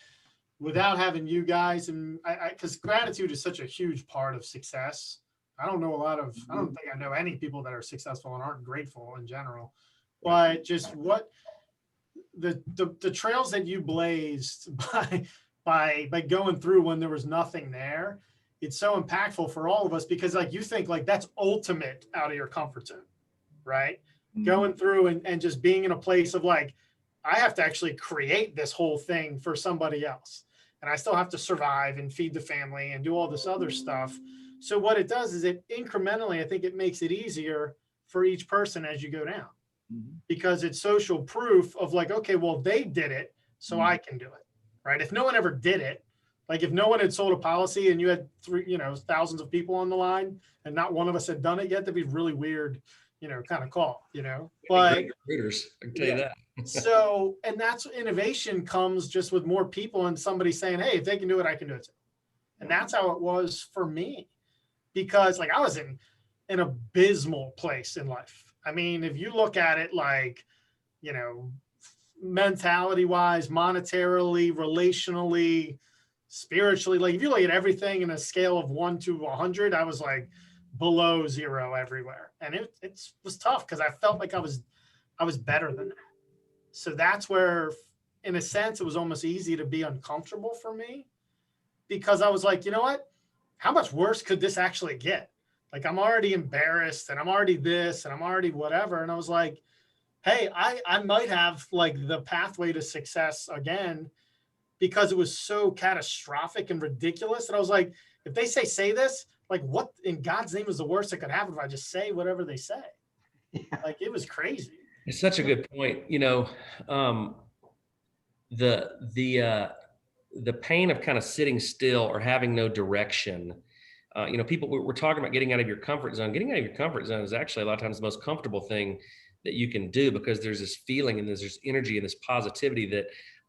without having you guys, and because gratitude is such a huge part of success. I don't think I know any people that are successful and aren't grateful in general, but just what the trails that you blazed by going through when there was nothing there, it's so impactful for all of us, because like you think like that's ultimate out of your comfort zone, right? Mm-hmm. Going through and just being in a place of like, I have to actually create this whole thing for somebody else. And I still have to survive and feed the family and do all this other stuff. So what it does is it incrementally, I think it makes it easier for each person as you go down, because it's social proof of like, okay, well, they did it, so I can do it, right? If no one ever did it, like if no one had sold a policy and you had thousands of people on the line and not one of us had done it yet, that'd be really weird, kind of call, but recruiters, I can tell you that. So, and that's innovation comes just with more people and somebody saying, hey, if they can do it, I can do it too. And that's how it was for me, because like I was in an abysmal place in life. I mean, if you look at it like, mentality wise, monetarily, relationally, spiritually, like if you look at everything in a scale of 1 to 100, I was like below 0 everywhere. And it was tough because I felt like I was better than that. So that's where, in a sense, it was almost easy to be uncomfortable for me, because I was like, you know what? How much worse could this actually get? Like, I'm already embarrassed and I'm already this and I'm already whatever. And I was like, hey, I might have like the pathway to success again, because it was so catastrophic and ridiculous. And I was like, if they say this, like what in God's name is the worst that could happen if I just say whatever they say? Yeah. Like, it was crazy. It's such a good point. The pain of kind of sitting still or having no direction. People, we're talking about getting out of your comfort zone. Getting out of your comfort zone is actually a lot of times the most comfortable thing that you can do, because there's this feeling and there's this energy and this positivity that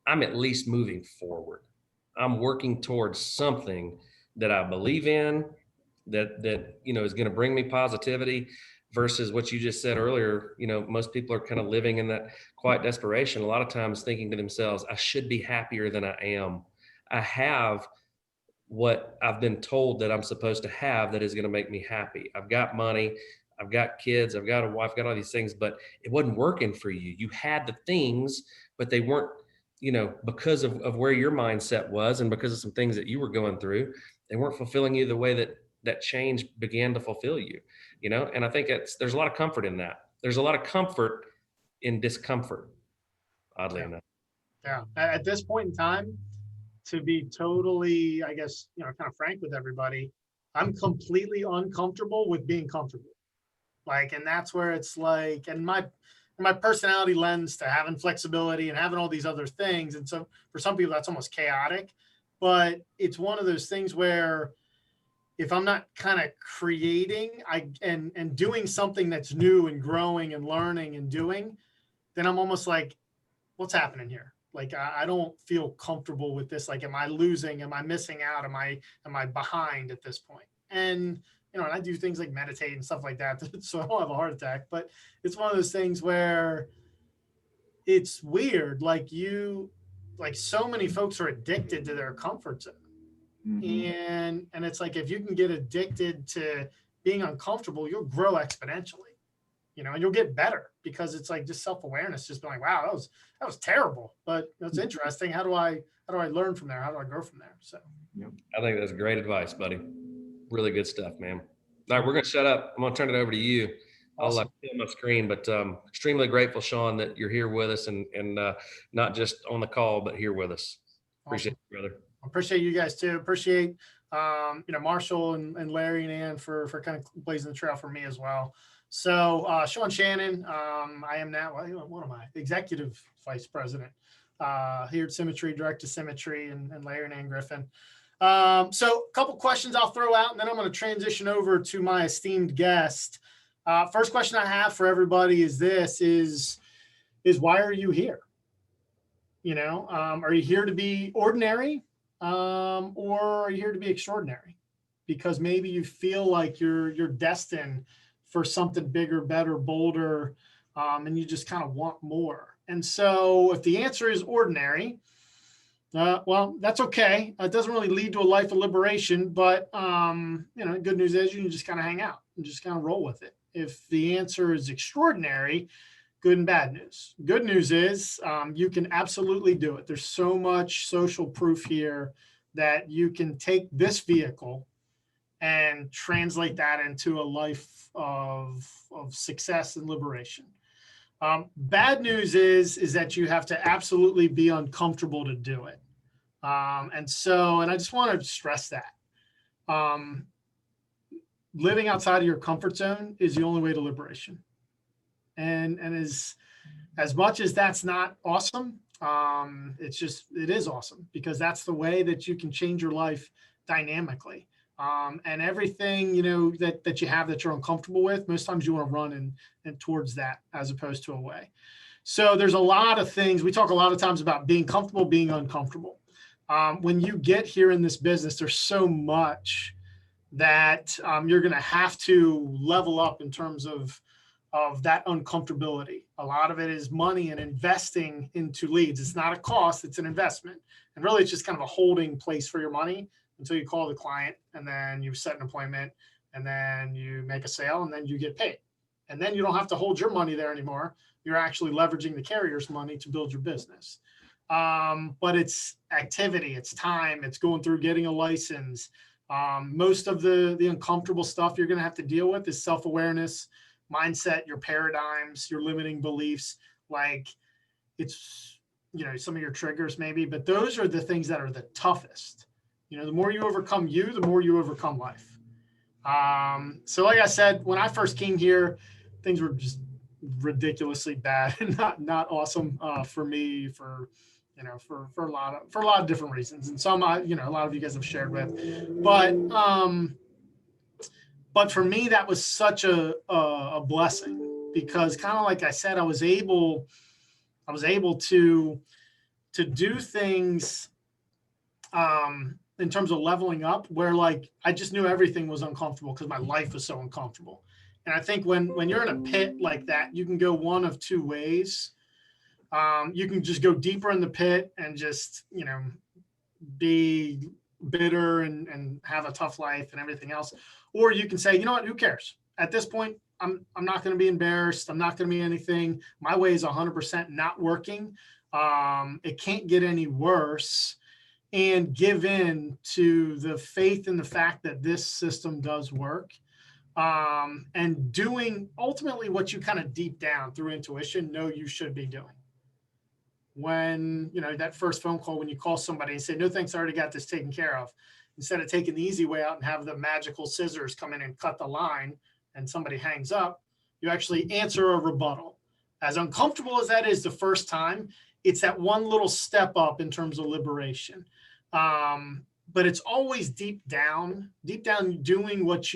I'm at least moving forward. I'm working towards something that I believe in, that is going to bring me positivity. Versus what you just said earlier, most people are kind of living in that quiet desperation, a lot of times thinking to themselves, I should be happier than I am. I have what I've been told that I'm supposed to have that is going to make me happy. I've got money, I've got kids, I've got a wife, I've got all these things, but it wasn't working for you. You had the things, but they weren't, because of where your mindset was and because of some things that you were going through, they weren't fulfilling you the way that change began to fulfill you, and I think there's a lot of comfort in that. There's a lot of comfort in discomfort, oddly enough. Yeah. At this point in time, to be totally, I guess, kind of frank with everybody, I'm completely uncomfortable with being comfortable. Like, and that's where it's like, and my personality lends to having flexibility and having all these other things. And so for some people that's almost chaotic, but it's one of those things where if I'm not kind of creating and doing something that's new and growing and learning and doing, then I'm almost like, what's happening here? Like, I don't feel comfortable with this. Like, am I losing? Am I missing out? Am I behind at this point? And, and I do things like meditate and stuff like that, so I don't have a heart attack, but it's one of those things where it's weird. Like so many folks are addicted to their comfort zone. Mm-hmm. And it's like, if you can get addicted to being uncomfortable, you'll grow exponentially, and you'll get better, because it's like just self-awareness, just being like, wow, that was terrible, but it's interesting. How do I learn from there? How do I grow from there? So I think that's great advice, buddy. Really good stuff, man. All right, we're going to shut up. I'm going to turn it over to you. Awesome. I'll fill my screen, but extremely grateful, Shawn, that you're here with us and not just on the call, but here with us. Appreciate it, brother. Appreciate you guys too. Appreciate, Marshall and Larry and Ann for kind of blazing the trail for me as well. So Shawn Shannon, I am now, what am I? Executive Vice President here at Symmetry, Direct to Symmetry, and Larry and Ann Griffin. So a couple questions I'll throw out, and then I'm going to transition over to my esteemed guest. First question I have for everybody is this, is why are you here? Are you here to be ordinary? Or are you here to be extraordinary? Because maybe you feel like you're destined for something bigger, better, bolder, and you just kind of want more. And so if the answer is ordinary, Well, that's okay. It doesn't really lead to a life of liberation, but good news is you can just kind of hang out and just kind of roll with it. If the answer is extraordinary, good and bad news. Good news is you can absolutely do it. There's so much social proof here that you can take this vehicle and translate that into a life of success and liberation. Bad news is that you have to absolutely be uncomfortable to do it. And I just want to stress that. Living outside of your comfort zone is the only way to liberation. And as much as that's not awesome, it is awesome because that's the way that you can change your life dynamically. And everything, that you have that you're uncomfortable with, most times you want to run and towards that as opposed to away. So there's a lot of things. We talk a lot of times about being comfortable, being uncomfortable. When you get here in this business, there's so much that you're going to have to level up in terms of that uncomfortability. A lot of it is money and investing into leads. It's not a cost, it's an investment. And really it's just kind of a holding place for your money until you call the client and then you set an appointment and then you make a sale and then you get paid. And then you don't have to hold your money there anymore. You're actually leveraging the carrier's money to build your business. But it's activity, it's time, it's going through getting a license. Most of the uncomfortable stuff you're going to have to deal with is self-awareness, mindset, your paradigms, your limiting beliefs. Like it's, some of your triggers maybe, but those are the things that are the toughest. The more you overcome you, the more you overcome life. So like I said, when I first came here, things were just ridiculously bad and not awesome for me, for a lot of different reasons. And some, a lot of you guys have shared with, but for me, that was such a blessing because kind of like I said, I was able to do things in terms of leveling up where like I just knew everything was uncomfortable because my life was so uncomfortable. And I think when you're in a pit like that, you can go one of two ways. You can just go deeper in the pit and just, be bitter and have a tough life and everything else. Or you can say, you know what, who cares? At this point, I'm not going to be embarrassed. I'm not going to be anything. My way is 100% not working. It can't get any worse. And give in to the faith in the fact that this system does work. And doing ultimately what you kind of deep down through intuition know you should be doing. When, that first phone call, when you call somebody and say, no, thanks, I already got this taken care of. Instead of taking the easy way out and have the magical scissors come in and cut the line and somebody hangs up, you actually answer a rebuttal. As uncomfortable as that is the first time, it's that one little step up in terms of liberation. But it's always deep down doing what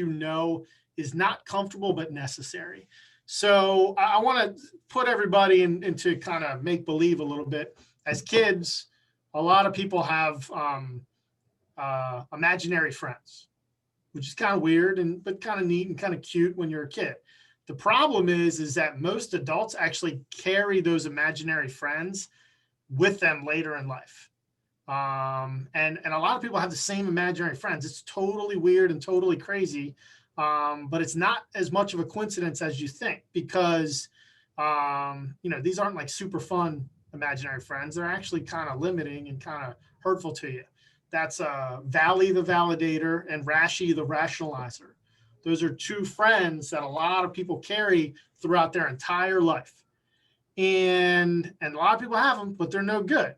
is not comfortable, but necessary. So I want to put everybody into kind of make believe a little bit. As kids, a lot of people have imaginary friends, which is kind of weird but kind of neat and kind of cute when you're a kid. The problem is that most adults actually carry those imaginary friends with them later in life. And a lot of people have the same imaginary friends. It's totally weird and totally crazy. But it's not as much of a coincidence as you think because, these aren't like super fun imaginary friends. They're actually kind of limiting and kind of hurtful to you. That's Valley the validator and Rashi the rationalizer. Those are two friends that a lot of people carry throughout their entire life. And a lot of people have them, but they're no good.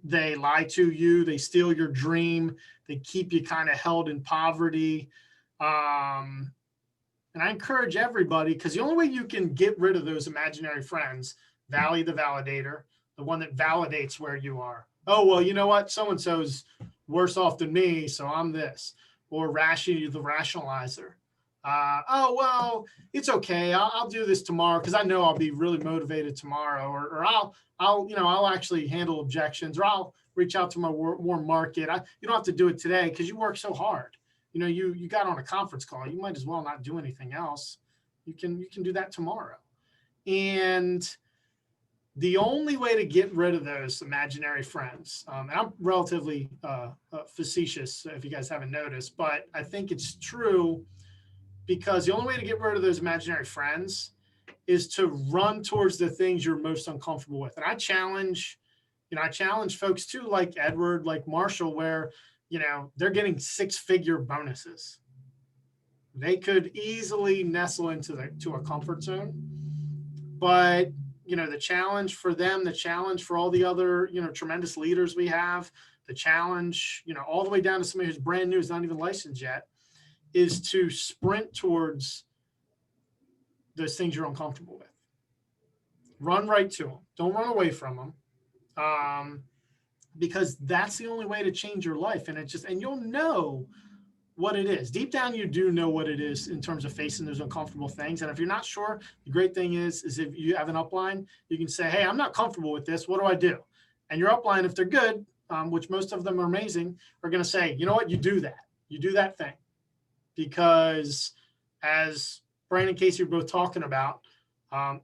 They lie to you. They steal your dream. They keep you kind of held in poverty. And I encourage everybody, because the only way you can get rid of those imaginary friends, Valley the validator, the one that validates where you are. Oh, well, you know what? So-and-so's worse off than me, so I'm this. Or Rashi the rationalizer. Oh, well, it's okay. I'll do this tomorrow because I know I'll be really motivated tomorrow. Or I'll actually handle objections, or I'll reach out to my warm market. You don't have to do it today because you work so hard. You got on a conference call. You might as well not do anything else. You can do that tomorrow. And The only way to get rid of those imaginary friends, and I'm relatively facetious if you guys haven't noticed, but I think it's true, because the only way to get rid of those imaginary friends is to run towards the things you're most uncomfortable with. And I challenge folks too, like Edward, like Marshall, where, they're getting 6-figure bonuses. They could easily nestle into a comfort zone, but the challenge for them, the challenge for all the other, tremendous leaders we have, the challenge, all the way down to somebody who's brand new, is not even licensed yet, is to sprint towards those things you're uncomfortable with. Run right to them. Don't run away from them. Because that's the only way to change your life. And you'll know what it is. Deep down, you do know what it is in terms of facing those uncomfortable things. And if you're not sure, the great thing is if you have an upline, you can say, hey, I'm not comfortable with this. What do I do? And your upline, if they're good, which most of them are amazing, are going to say, you know what, you do that. You do that thing. Because as Brandon and Casey are both talking about,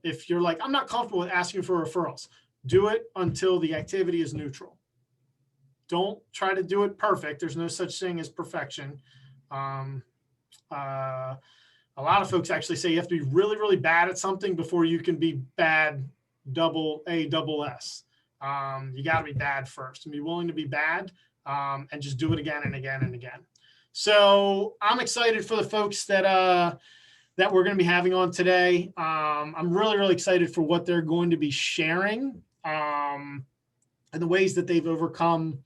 if you're like, I'm not comfortable with asking for referrals, do it until the activity is neutral. Don't try to do it perfect. There's no such thing as perfection. A lot of folks actually say you have to be really, really bad at something before you can be bad double S. You got to be bad first and be willing to be bad, and just do it again and again and again. So I'm excited for the folks that we're going to be having on today. I'm really, really excited for what they're going to be sharing, and the ways that they've overcome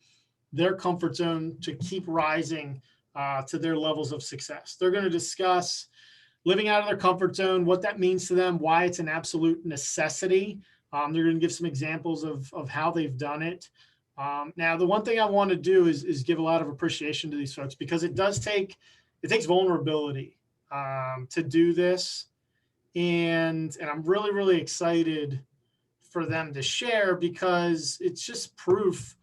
their comfort zone to keep rising to their levels of success. They're going to discuss living out of their comfort zone, what that means to them, why it's an absolute necessity. They're going to give some examples of how they've done it. Now, the one thing I want to do is give a lot of appreciation to these folks, because it takes vulnerability to do this. And I'm really, really excited for them to share, because it's just proof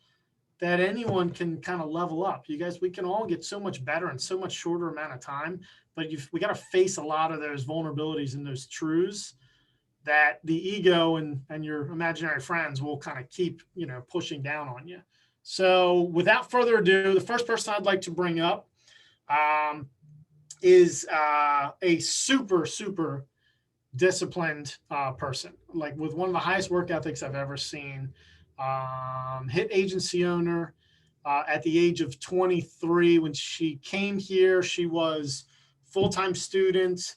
that anyone can kind of level up. You guys, we can all get so much better in so much shorter amount of time, but we got to face a lot of those vulnerabilities and those truths that the ego and your imaginary friends will kind of keep, pushing down on you. So without further ado, the first person I'd like to bring up is a super, super disciplined person, like with one of the highest work ethics I've ever seen. Hit agency owner at the age of 23. When she came here, she was full-time student,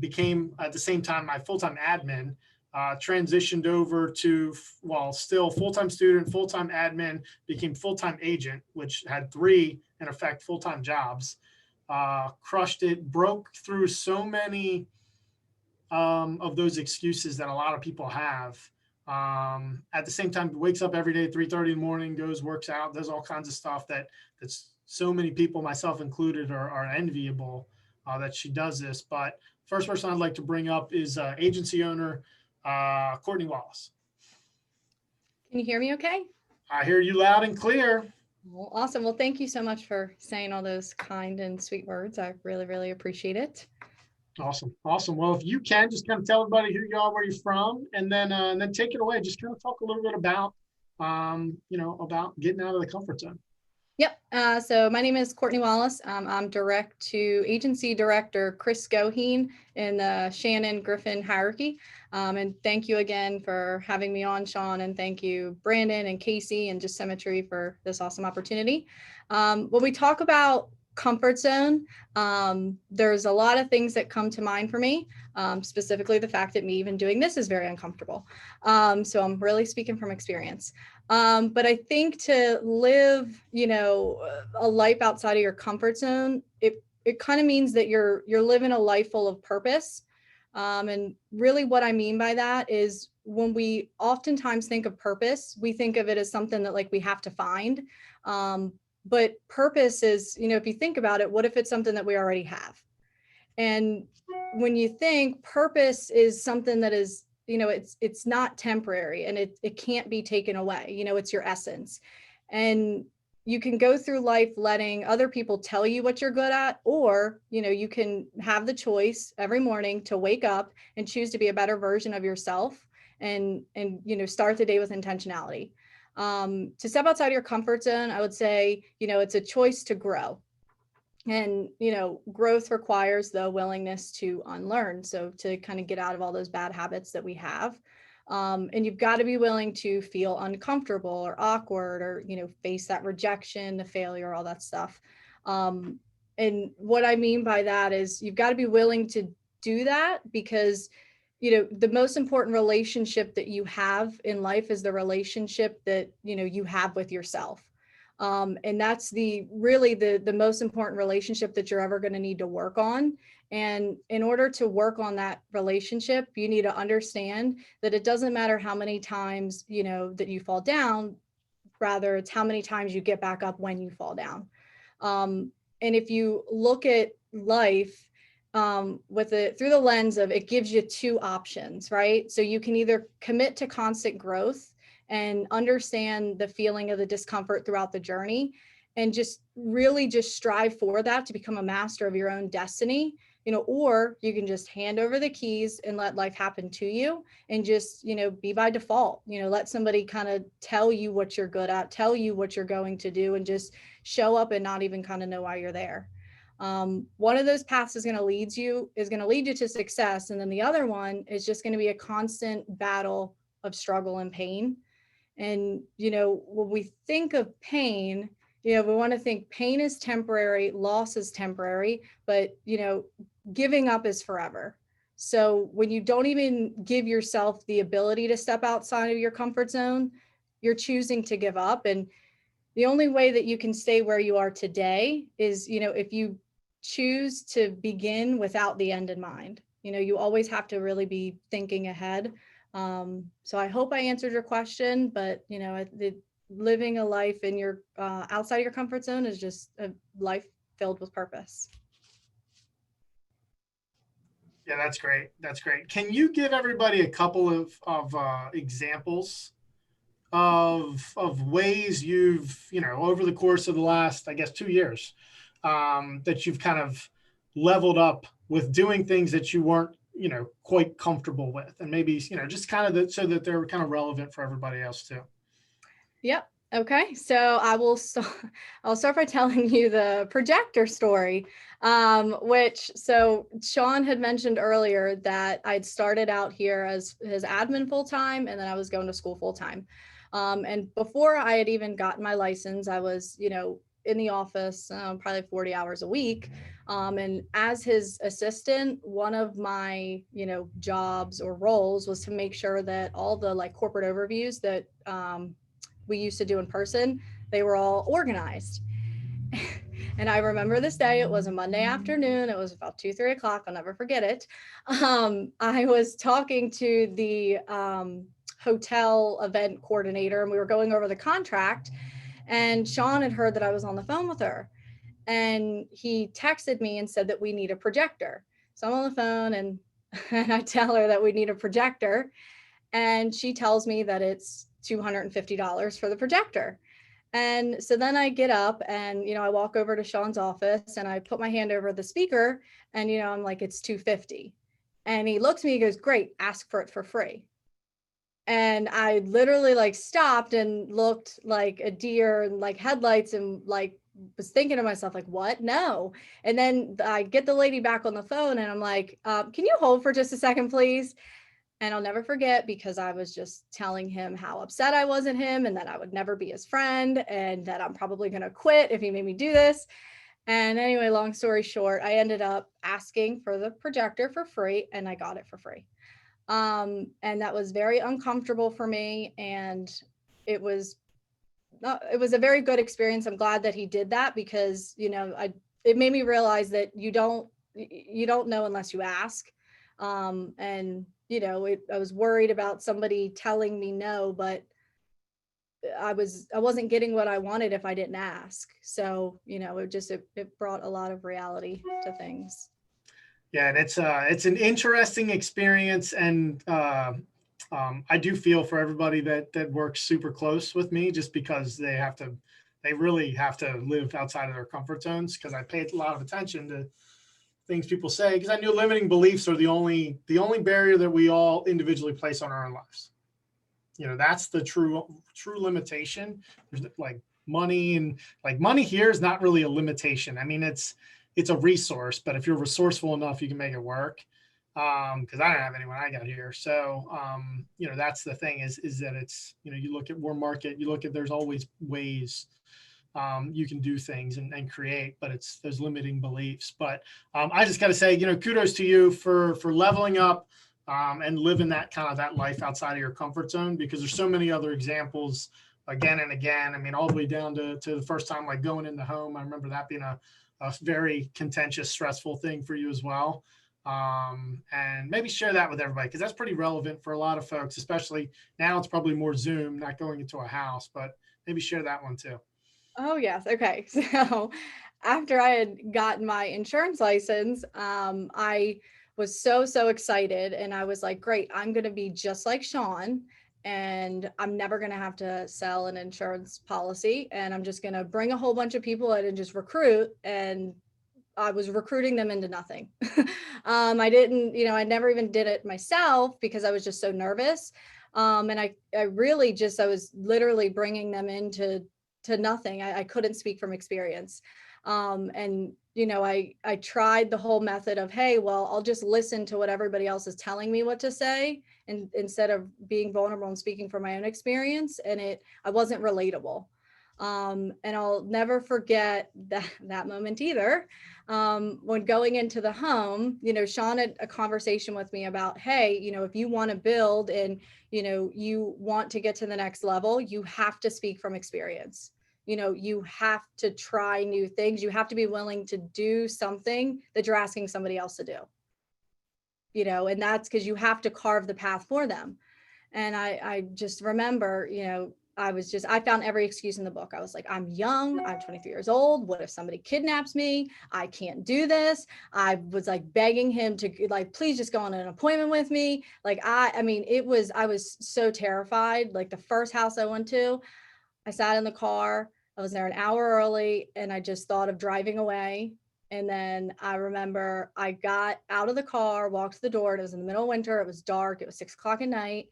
became at the same time my full-time admin, transitioned over to, still full-time student, full-time admin, became full-time agent, which had 3, in effect, full-time jobs. Crushed it, broke through so many of those excuses that a lot of people have. At the same time, wakes up every day, 3:30 in the morning, goes, works out, does all kinds of stuff that's so many people, myself included, are enviable that she does this. But first person I'd like to bring up is agency owner, Courtney Wallace. Can you hear me okay? I hear you loud and clear. Well, awesome. Well, thank you so much for saying all those kind and sweet words. I really, really appreciate it. Awesome. Well, if you can just kind of tell everybody who you are, where you're from, and then take it away. Just kind of talk a little bit about, about getting out of the comfort zone. Yep. So my name is Courtney Wallace. I'm direct to agency director Chris Goheen in the Shannon Griffin hierarchy. And thank you again for having me on, Shawn, and thank you, Brandon and Casey and just Symmetry for this awesome opportunity. When we talk about comfort zone, there's a lot of things that come to mind for me, specifically the fact that me even doing this is very uncomfortable. So I'm really speaking from experience. But I think to live, a life outside of your comfort zone, it kind of means that you're living a life full of purpose. And really what I mean by that is when we oftentimes think of purpose, we think of it as something that like we have to find. But purpose is, if you think about it, what if it's something that we already have? And when you think purpose is something that is, it's not temporary and it can't be taken away. It's your essence. And you can go through life letting other people tell you what you're good at, or, you can have the choice every morning to wake up and choose to be a better version of yourself and start the day with intentionality. To step outside of your comfort zone, I would say, it's a choice to grow. And, growth requires the willingness to unlearn. So to kind of get out of all those bad habits that we have. And you've got to be willing to feel uncomfortable or awkward or, face that rejection, the failure, all that stuff. And what I mean by that is you've got to be willing to do that because, the most important relationship that you have in life is the relationship that, you have with yourself. And that's really the most important relationship that you're ever going to need to work on. And in order to work on that relationship, you need to understand that it doesn't matter how many times, that you fall down, rather it's how many times you get back up when you fall down. And if you look at life through the lens of it gives you two options, right? So you can either commit to constant growth and understand the feeling of the discomfort throughout the journey and just really just strive for that to become a master of your own destiny, or you can just hand over the keys and let life happen to you and just, be by default, let somebody kind of tell you what you're good at, tell you what you're going to do, and just show up and not even kind of know why you're there. One of those paths is going to lead you to success. And then the other one is just going to be a constant battle of struggle and pain. And, when we think of pain, we want to think pain is temporary, loss is temporary, but, giving up is forever. So when you don't even give yourself the ability to step outside of your comfort zone, you're choosing to give up. And the only way that you can stay where you are today is, if you choose to begin without the end in mind. You always have to really be thinking ahead. So I hope I answered your question, but living a life in your outside of your comfort zone is just a life filled with purpose. Yeah, that's great. That's great. Can you give everybody a couple of examples of ways you've, over the course of the last, I guess, 2 years, that you've kind of leveled up with doing things that you weren't, quite comfortable with, and maybe, just kind of so that they're kind of relevant for everybody else too. Yep. Okay. So I'll start by telling you the projector story, so Shawn had mentioned earlier that I'd started out here as his admin full-time, and then I was going to school full-time. And before I had even gotten my license, I was, in the office, probably 40 hours a week. And as his assistant, one of my, jobs or roles was to make sure that all the corporate overviews that we used to do in person, they were all organized. And I remember this day, it was a Monday afternoon. It was about 2-3 o'clock. I'll never forget it. I was talking to the hotel event coordinator, and we were going over the contract, and Shawn had heard that I was on the phone with her, and he texted me and said that we need a projector. So I'm on the phone and I tell her that we need a projector, and she tells me that it's $250 for the projector. And so then I get up and, I walk over to Shawn's office and I put my hand over the speaker and, I'm like, it's $250. And he looks at me, he goes, great, ask for it for free. And I literally stopped and looked like a deer and headlights and was thinking to myself, what? No. And then I get the lady back on the phone and I'm like, can you hold for just a second, please? And I'll never forget, because I was just telling him how upset I was at him and that I would never be his friend and that I'm probably going to quit if he made me do this. And anyway, long story short, I ended up asking for the projector for free and I got it for free. And that was very uncomfortable for me. And it was a very good experience. I'm glad that he did that because, it made me realize that you don't know unless you ask. And I was worried about somebody telling me no, but I wasn't getting what I wanted if I didn't ask. So, it brought a lot of reality to things. Yeah, and it's an interesting experience, and I do feel for everybody that works super close with me, just because they really have to live outside of their comfort zones, because I paid a lot of attention things people say, because I knew limiting beliefs are the only barrier that we all individually place on our own lives. You know, that's the true limitation. There's like money, and like money here is not really a limitation. I mean, it's a resource, but if you're resourceful enough, you can make it work. Because I don't have any when I got here. So, you know, that's the thing is that it's, you know, you look at war market, you look at, there's always ways you can do things and create, but it's those limiting beliefs. But I just got to say, you know, kudos to you for leveling up and living that kind of that life outside of your comfort zone, because there's so many other examples again and again. I mean, all the way down to the first time, like going in the home. I remember that being a very contentious, stressful thing for you as well. And maybe share that with everybody, because that's pretty relevant for a lot of folks, especially now. It's probably more Zoom, not going into a house, but maybe share that one too. Oh, yes. Okay. So after I had gotten my insurance license, I was so excited, and I was like, great, I'm going to be just like Shawn, and I'm never going to have to sell an insurance policy, and I'm just going to bring a whole bunch of people in and just recruit. And I was recruiting them into nothing. I didn't, you know, I never even did it myself because I was just so nervous. And I really just, I was literally bringing them into nothing. I couldn't speak from experience. And, you know, I tried the whole method of, hey, well, I'll just listen to what everybody else is telling me what to say, and instead of being vulnerable and speaking from my own experience. And I wasn't relatable. And I'll never forget that moment either. When going into the home, you know, Shawn had a conversation with me about, hey, you know, if you want to build and, you know, you want to get to the next level, you have to speak from experience. You know, you have to try new things. You have to be willing to do something that you're asking somebody else to do. You know, and that's because you have to carve the path for them. And I just remember, you know, I found every excuse in the book. I was like, I'm young, I'm 23 years old. What if somebody kidnaps me? I can't do this. I was like begging him to like, please just go on an appointment with me. Like, I mean, I was so terrified. Like the first house I went to, I sat in the car, I was there an hour early, and I just thought of driving away. And then I remember I got out of the car, walked to the door, and it was in the middle of winter. It was dark. It was 6 o'clock at night.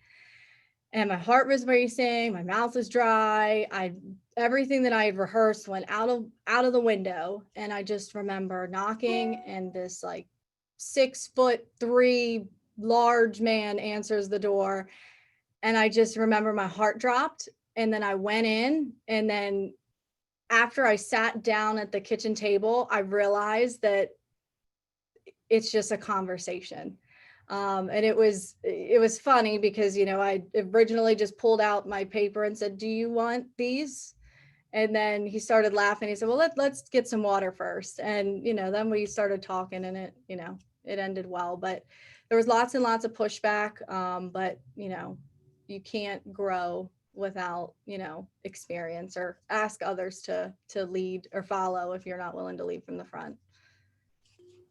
And my heart was racing, my mouth was dry. Everything that I had rehearsed went out of the window. And I just remember knocking, and this like 6'3" large man answers the door. And I just remember my heart dropped. And then I went in, and then after I sat down at the kitchen table, I realized that it's just a conversation. And it was funny because, you know, I originally just pulled out my paper and said, do you want these? And then he started laughing. He said, well, let's get some water first. And, you know, then we started talking, and it, you know, it ended well, but there was lots and lots of pushback. But, you know, you can't grow without, you know, experience, or ask others to lead or follow if you're not willing to lead from the front.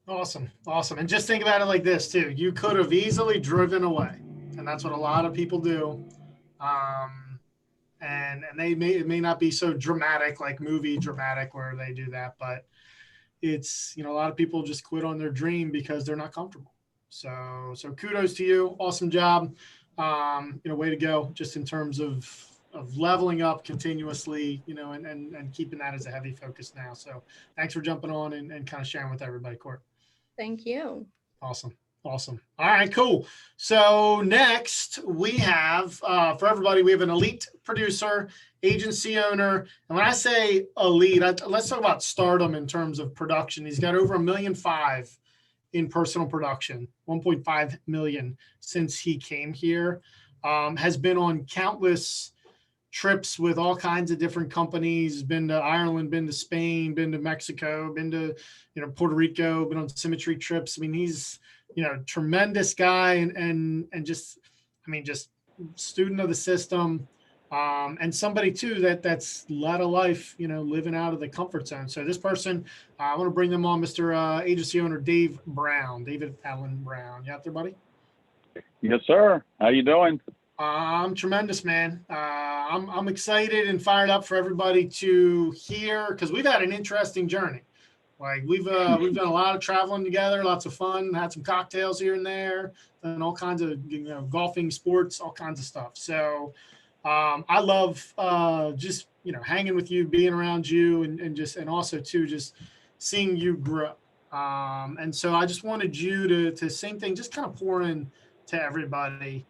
Awesome. And just think about it like this too. You could have easily driven away, and that's what a lot of people do. And it may not be so dramatic, like movie dramatic where they do that, but it's, you know, a lot of people just quit on their dream because they're not comfortable. So kudos to you. Awesome job. You know, way to go, just in terms of leveling up continuously, you know, and keeping that as a heavy focus now. So thanks for jumping on and kind of sharing with everybody, Court. Thank you. Awesome. All right, cool. So next we have, for everybody, we have an elite producer, agency owner. And when I say elite, let's talk about stardom in terms of production. He's got over $1.5 million in personal production, 1.5 million since he came here. Has been on countless trips with all kinds of different companies, been to Ireland, been to Spain, been to Mexico, been to, you know, Puerto Rico, been on Symmetry trips. I mean, he's, you know, tremendous guy and just, I mean, just student of the system, and somebody too that's led a life, you know, living out of the comfort zone. So this person, I want to bring them on, Mr. Agency owner David Allen Brown. You out there, buddy? Yes, sir. How you doing? I'm tremendous, man. I'm excited and fired up for everybody to hear, because we've had an interesting journey. Like we've done a lot of traveling together, lots of fun, had some cocktails here and there, and all kinds of golfing, sports, all kinds of stuff. So I love just hanging with you, being around you, and also too just seeing you grow. And so I just wanted you to same thing, just kind of pour in to everybody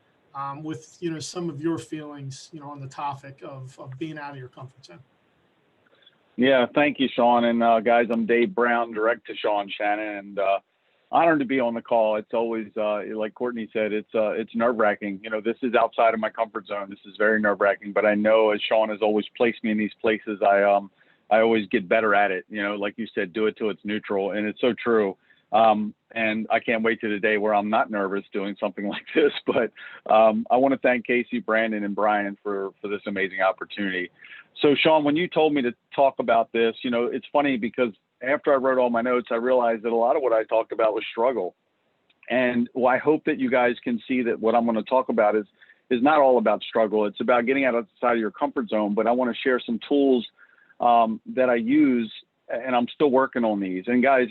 with some of your feelings on the topic of being out of your comfort zone. Yeah, thank you, Shawn. And guys, I'm Dave Brown, direct to Shawn, Shannon, and honored to be on the call. It's always, like Courtney said, it's nerve-wracking. This is outside of my comfort zone. This is very nerve-wracking, but I know as Shawn has always placed me in these places, I always get better at it. Like you said, do it till it's neutral, and it's so true. And I can't wait to the day where I'm not nervous doing something like this. But I want to thank Casey, Brandon, and Brian for this amazing opportunity. So Shawn, when you told me to talk about this, it's funny because after I wrote all my notes, I realized that a lot of what I talked about was struggle. And I hope that you guys can see that what I'm going to talk about is not all about struggle. It's about getting outside of your comfort zone. But I want to share some tools that I use, and I'm still working on these. And guys,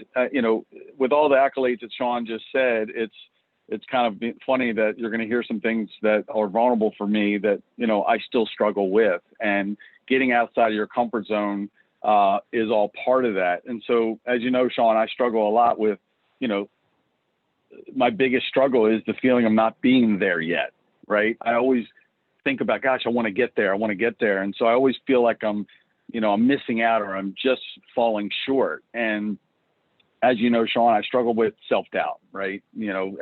with all the accolades that Shawn just said, it's kind of funny that you're going to hear some things that are vulnerable for me that, I still struggle with. And getting outside of your comfort zone is all part of that. And so, as you know, Shawn, I struggle a lot with, my biggest struggle is the feeling of not being there yet, right? I always think about, gosh, I want to get there. And so I always feel like I'm missing out or I'm just falling short. And as you know, Shawn, I struggle with self-doubt, right?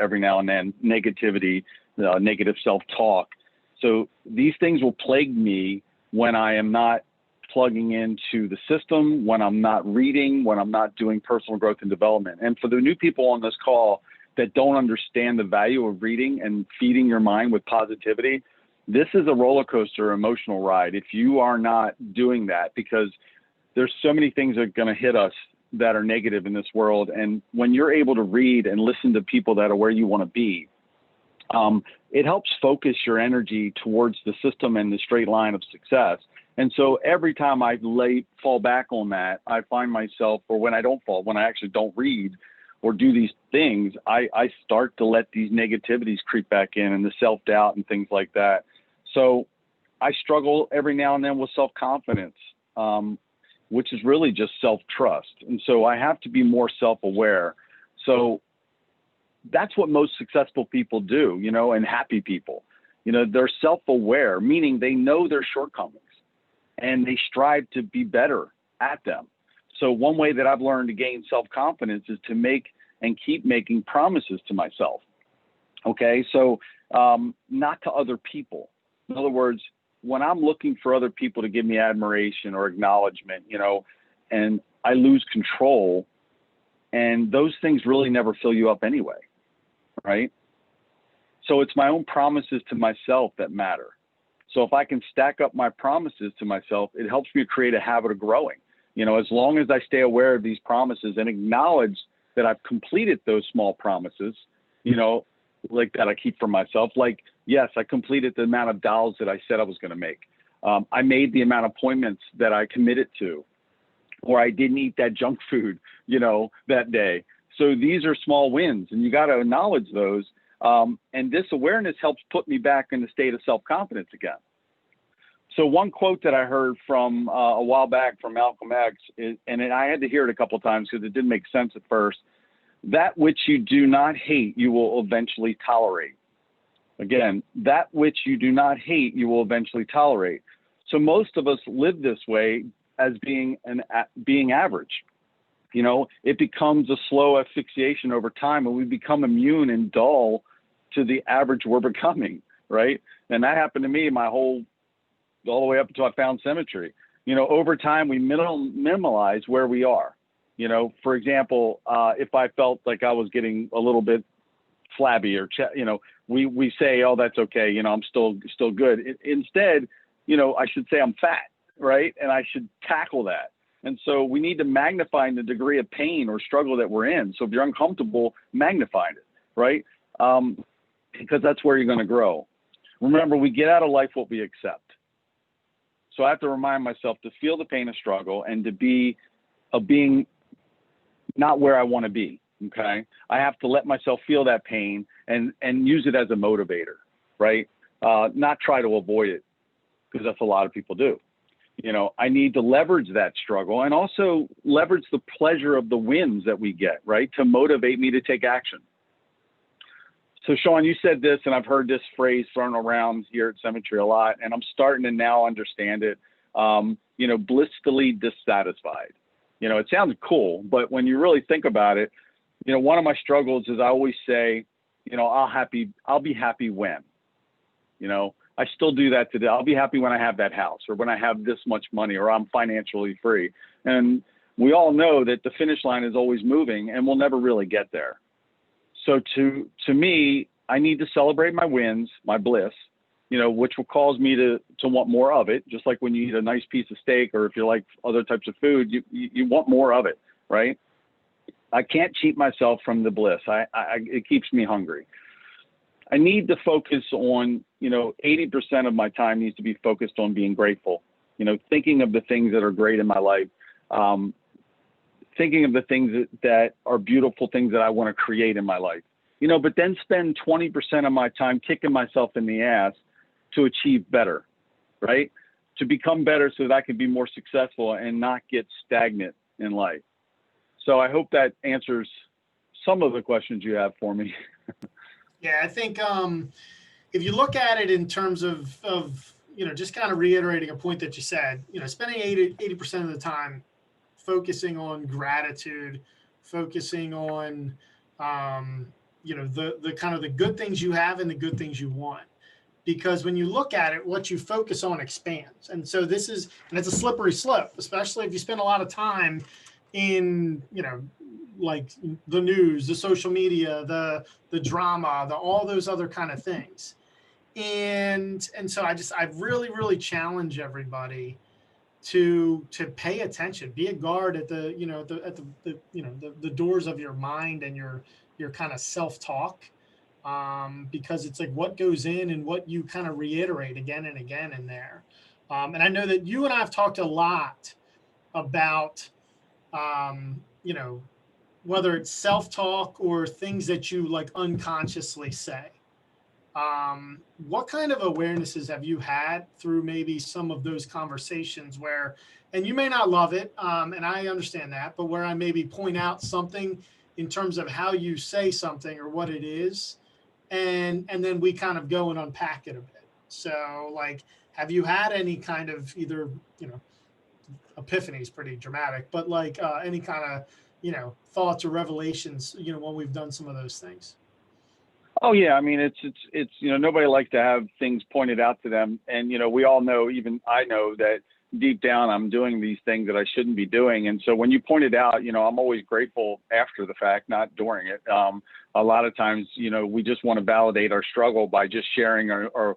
Every now and then, negativity, negative self-talk. So these things will plague me when I am not plugging into the system, when I'm not reading, when I'm not doing personal growth and development. And for the new people on this call that don't understand the value of reading and feeding your mind with positivity, this is a roller coaster emotional ride if you are not doing that, because there's so many things that are going to hit us that are negative in this world. And when you're able to read and listen to people that are where you want to be, it helps focus your energy towards the system and the straight line of success. And so every time I fall back on that, I find myself, or when I actually don't read or do these things, I start to let these negativities creep back in and the self-doubt and things like that. So I struggle every now and then with self-confidence, which is really just self-trust. And so I have to be more self-aware. So that's what most successful people do, and happy people. They're self-aware, meaning they know their shortcomings and they strive to be better at them. So one way that I've learned to gain self-confidence is to make and keep making promises to myself. Okay, so not to other people. In other words, when I'm looking for other people to give me admiration or acknowledgement, and I lose control, and those things really never fill you up anyway, right? So it's my own promises to myself that matter. So if I can stack up my promises to myself, it helps me create a habit of growing. As long as I stay aware of these promises and acknowledge that I've completed those small promises, like that I keep for myself. Like, yes, I completed the amount of dolls that I said I was going to make. I made the amount of appointments that I committed to, or I didn't eat that junk food, that day. So these are small wins, and you got to acknowledge those. And this awareness helps put me back in the state of self-confidence again. So one quote that I heard from a while back from Malcolm X is, and I had to hear it a couple of times because it didn't make sense at first: that which you do not hate, you will eventually tolerate. Again, that which you do not hate, you will eventually tolerate. So most of us live this way as being average. It becomes a slow asphyxiation over time, and we become immune and dull to the average we're becoming, right? And that happened to me all the way up until I found Symmetry. Over time, we minimalize where we are. For example, if I felt like I was getting a little bit flabby or, we say, oh, that's okay. I'm still good. Instead, I should say I'm fat, right? And I should tackle that. And so we need to magnify the degree of pain or struggle that we're in. So if you're uncomfortable, magnify it, right? Because that's where you're going to grow. Remember, we get out of life what we accept. So I have to remind myself to feel the pain of struggle and to be a being not where I want to be. Okay. I have to let myself feel that pain and use it as a motivator, right? Not try to avoid it, because that's a lot of people do. You know, I need to leverage that struggle and also leverage the pleasure of the wins that we get, right? To motivate me to take action. So Shawn, you said this, and I've heard this phrase thrown around here at Symmetry a lot, and I'm starting to now understand it. You know, blissfully dissatisfied. You know, it sounds cool, but when you really think about it, you know, one of my struggles is I always say, you know, I'll be happy when, you know, I still do that today. I'll be happy when I have that house, or when I have this much money, or I'm financially free. And we all know that the finish line is always moving, and we'll never really get there. So to me, I need to celebrate my wins, my bliss, you know, which will cause me to want more of it. Just like when you eat a nice piece of steak, or if you like other types of food, you want more of it, right? I can't cheat myself from the bliss. It keeps me hungry. I need to focus on, you know, 80% of my time needs to be focused on being grateful, you know, thinking of the things that are great in my life, thinking of the things that are beautiful things that I want to create in my life, you know, but then spend 20% of my time kicking myself in the ass to achieve better, right? To become better so that I can be more successful and not get stagnant in life. So I hope that answers some of the questions you have for me. Yeah, I think if you look at it in terms of you know, just kind of reiterating a point that you said, you know, spending 80% of the time focusing on gratitude, focusing on you know, the kind of the good things you have and the good things you want. Because when you look at it, what you focus on expands. And so and it's a slippery slope, especially if you spend a lot of time in, you know, like the news, the social media, the drama, all those other kind of things. And so I really challenge everybody to pay attention, be a guard at the, you know, the doors of your mind and your kind of self-talk. Because it's like what goes in and what you kind of reiterate again and again in there. And I know that you and I have talked a lot about, you know, whether it's self-talk or things that you like unconsciously say. What kind of awarenesses have you had through maybe some of those conversations where, and you may not love it, and I understand that, but where I maybe point out something in terms of how you say something or what it is, and then we kind of go and unpack it a bit. So like, have you had any kind of either, you know, epiphany is pretty dramatic, but like any kind of, you know, thoughts or revelations, you know, when we've done some of those things? Oh yeah. I mean, it's, you know, nobody likes to have things pointed out to them. And, you know, we all know, even I know that deep down, I'm doing these things that I shouldn't be doing. And so when you point it out, you know, I'm always grateful after the fact, not during it. A lot of times, you know, we just want to validate our struggle by just sharing our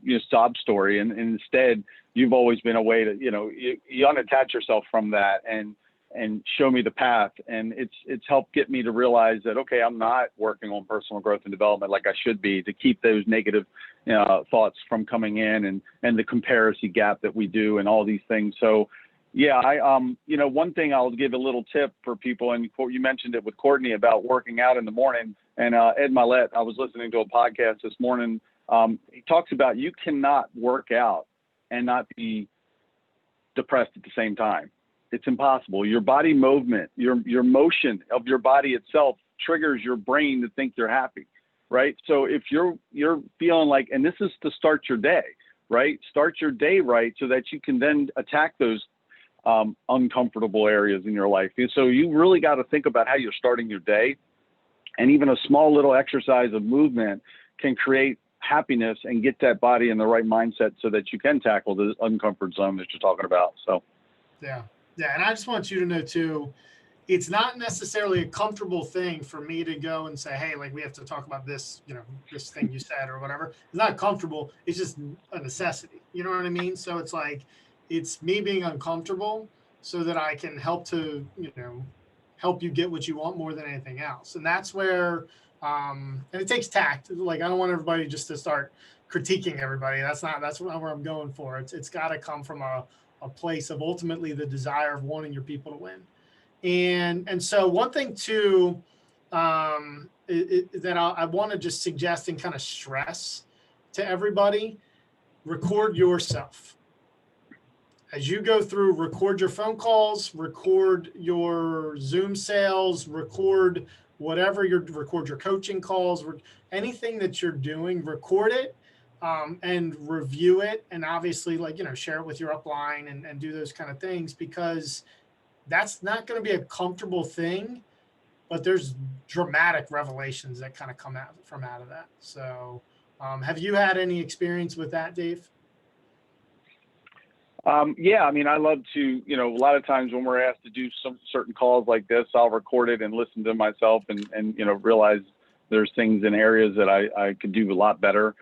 you know, sob story. And instead, you've always been a way to, you know, you unattach yourself from that and show me the path. And it's helped get me to realize that, okay, I'm not working on personal growth and development like I should be, to keep those negative thoughts from coming in and the comparison gap that we do and all these things. So yeah, you know, one thing I'll give a little tip for people, and you mentioned it with Courtney about working out in the morning, and Ed Milet, I was listening to a podcast this morning. He talks about you cannot work out and not be depressed at the same time. It's impossible. Your body movement, your motion of your body itself triggers your brain to think you're happy, right? So if you're feeling like, and this is to start your day, right? Start your day right so that you can then attack those uncomfortable areas in your life. And so you really got to think about how you're starting your day. And even a small little exercise of movement can create happiness and get that body in the right mindset so that you can tackle the uncomfort zone that you're talking about. So, yeah. And I just want you to know too, it's not necessarily a comfortable thing for me to go and say, hey, like we have to talk about this, you know, this thing you said or whatever. It's not comfortable. It's just a necessity. You know what I mean? So it's like, it's me being uncomfortable so that I can help to, you know, help you get what you want more than anything else. And that's where, and it takes tact. Like, I don't want everybody just to start critiquing everybody. That's not where I'm going for. It's got to come from a place of ultimately the desire of wanting your people to win. And so one thing too, that I want to just suggest and kind of stress to everybody, record yourself. As you go through, record your phone calls, record your Zoom sales, record record your coaching calls, anything that you're doing, record it, and review it. And obviously, like, share it with your upline and do those kind of things, because that's not going to be a comfortable thing, but there's dramatic revelations that kind of come out of that. So have you had any experience with that, Dave? Yeah, I mean, I love to, a lot of times when we're asked to do some certain calls like this, I'll record it and listen to myself and realize there's things in areas that I could do a lot better.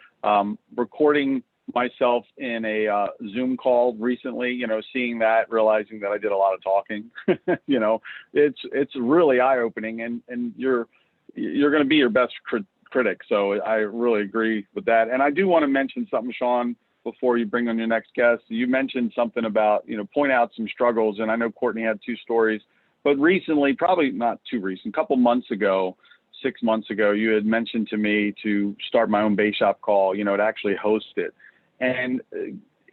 Recording myself in a Zoom call recently, seeing that, realizing that I did a lot of talking, it's really eye-opening, and you're going to be your best critic. So I really agree with that. And I do want to mention something, Shawn, before you bring on your next guest. You mentioned something about, point out some struggles. And I know Courtney had 2 stories, but recently, probably not too recent, a couple months ago, 6 months ago, you had mentioned to me to start my own base shop call, to actually host it. And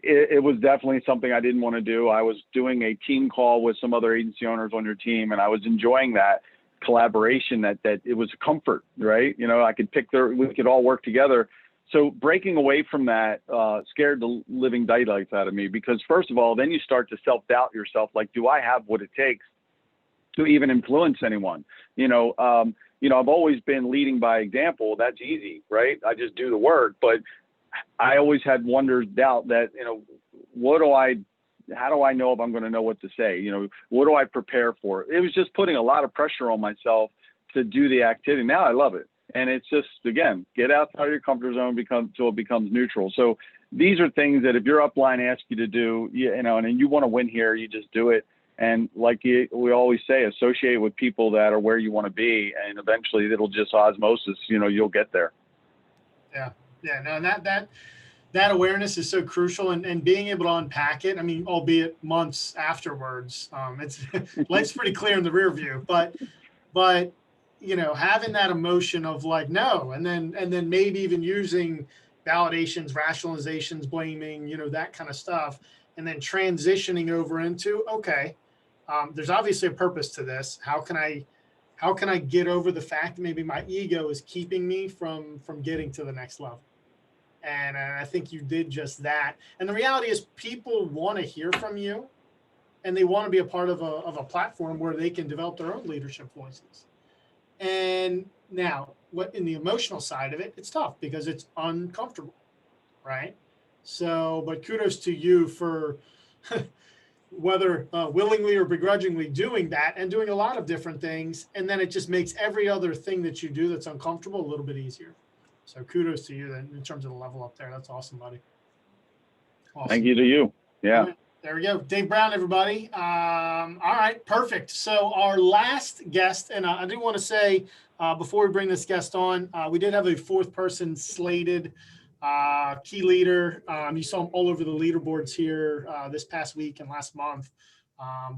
it was definitely something I didn't want to do. I was doing a team call with some other agency owners on your team, and I was enjoying that collaboration, that it was a comfort, right? I could we could all work together. So breaking away from that scared the living daylights out of me, because first of all, then you start to self-doubt yourself. Like, do I have what it takes to even influence anyone? I've always been leading by example. That's easy, right? I just do the work. But I always had doubt that, how do I know if I'm going to know what to say? What do I prepare for? It was just putting a lot of pressure on myself to do the activity. Now I love it. And it's just, again, get outside of your comfort zone until it becomes neutral. So these are things that if your upline asks you to do, and you want to win here, you just do it. And like we always say, associate with people that are where you want to be, and eventually it'll just osmosis, you'll get there. Yeah. Yeah. No, and that awareness is so crucial, and being able to unpack it. I mean, albeit months afterwards, it's life's pretty clear in the rear view, but having that emotion of like, no, and then maybe even using validations, rationalizations, blaming, that kind of stuff, and then transitioning over into, okay, there's obviously a purpose to this. How can I get over the fact that maybe my ego is keeping me from getting to the next level? And I think you did just that. And the reality is, people want to hear from you, and they want to be a part of a platform where they can develop their own leadership voices. And now, what in the emotional side of it, it's tough because it's uncomfortable, right? So, but kudos to you for whether willingly or begrudgingly doing that, and doing a lot of different things. And then it just makes every other thing that you do that's uncomfortable a little bit easier. So kudos to you then in terms of the level up there. That's awesome, buddy. Awesome. Thank you to you. Yeah. There we go. Dave Brown, everybody. All right, perfect. So our last guest, and I do want to say before we bring this guest on, we did have a 4th person slated, key leader. You saw him all over the leaderboards here this past week and last month,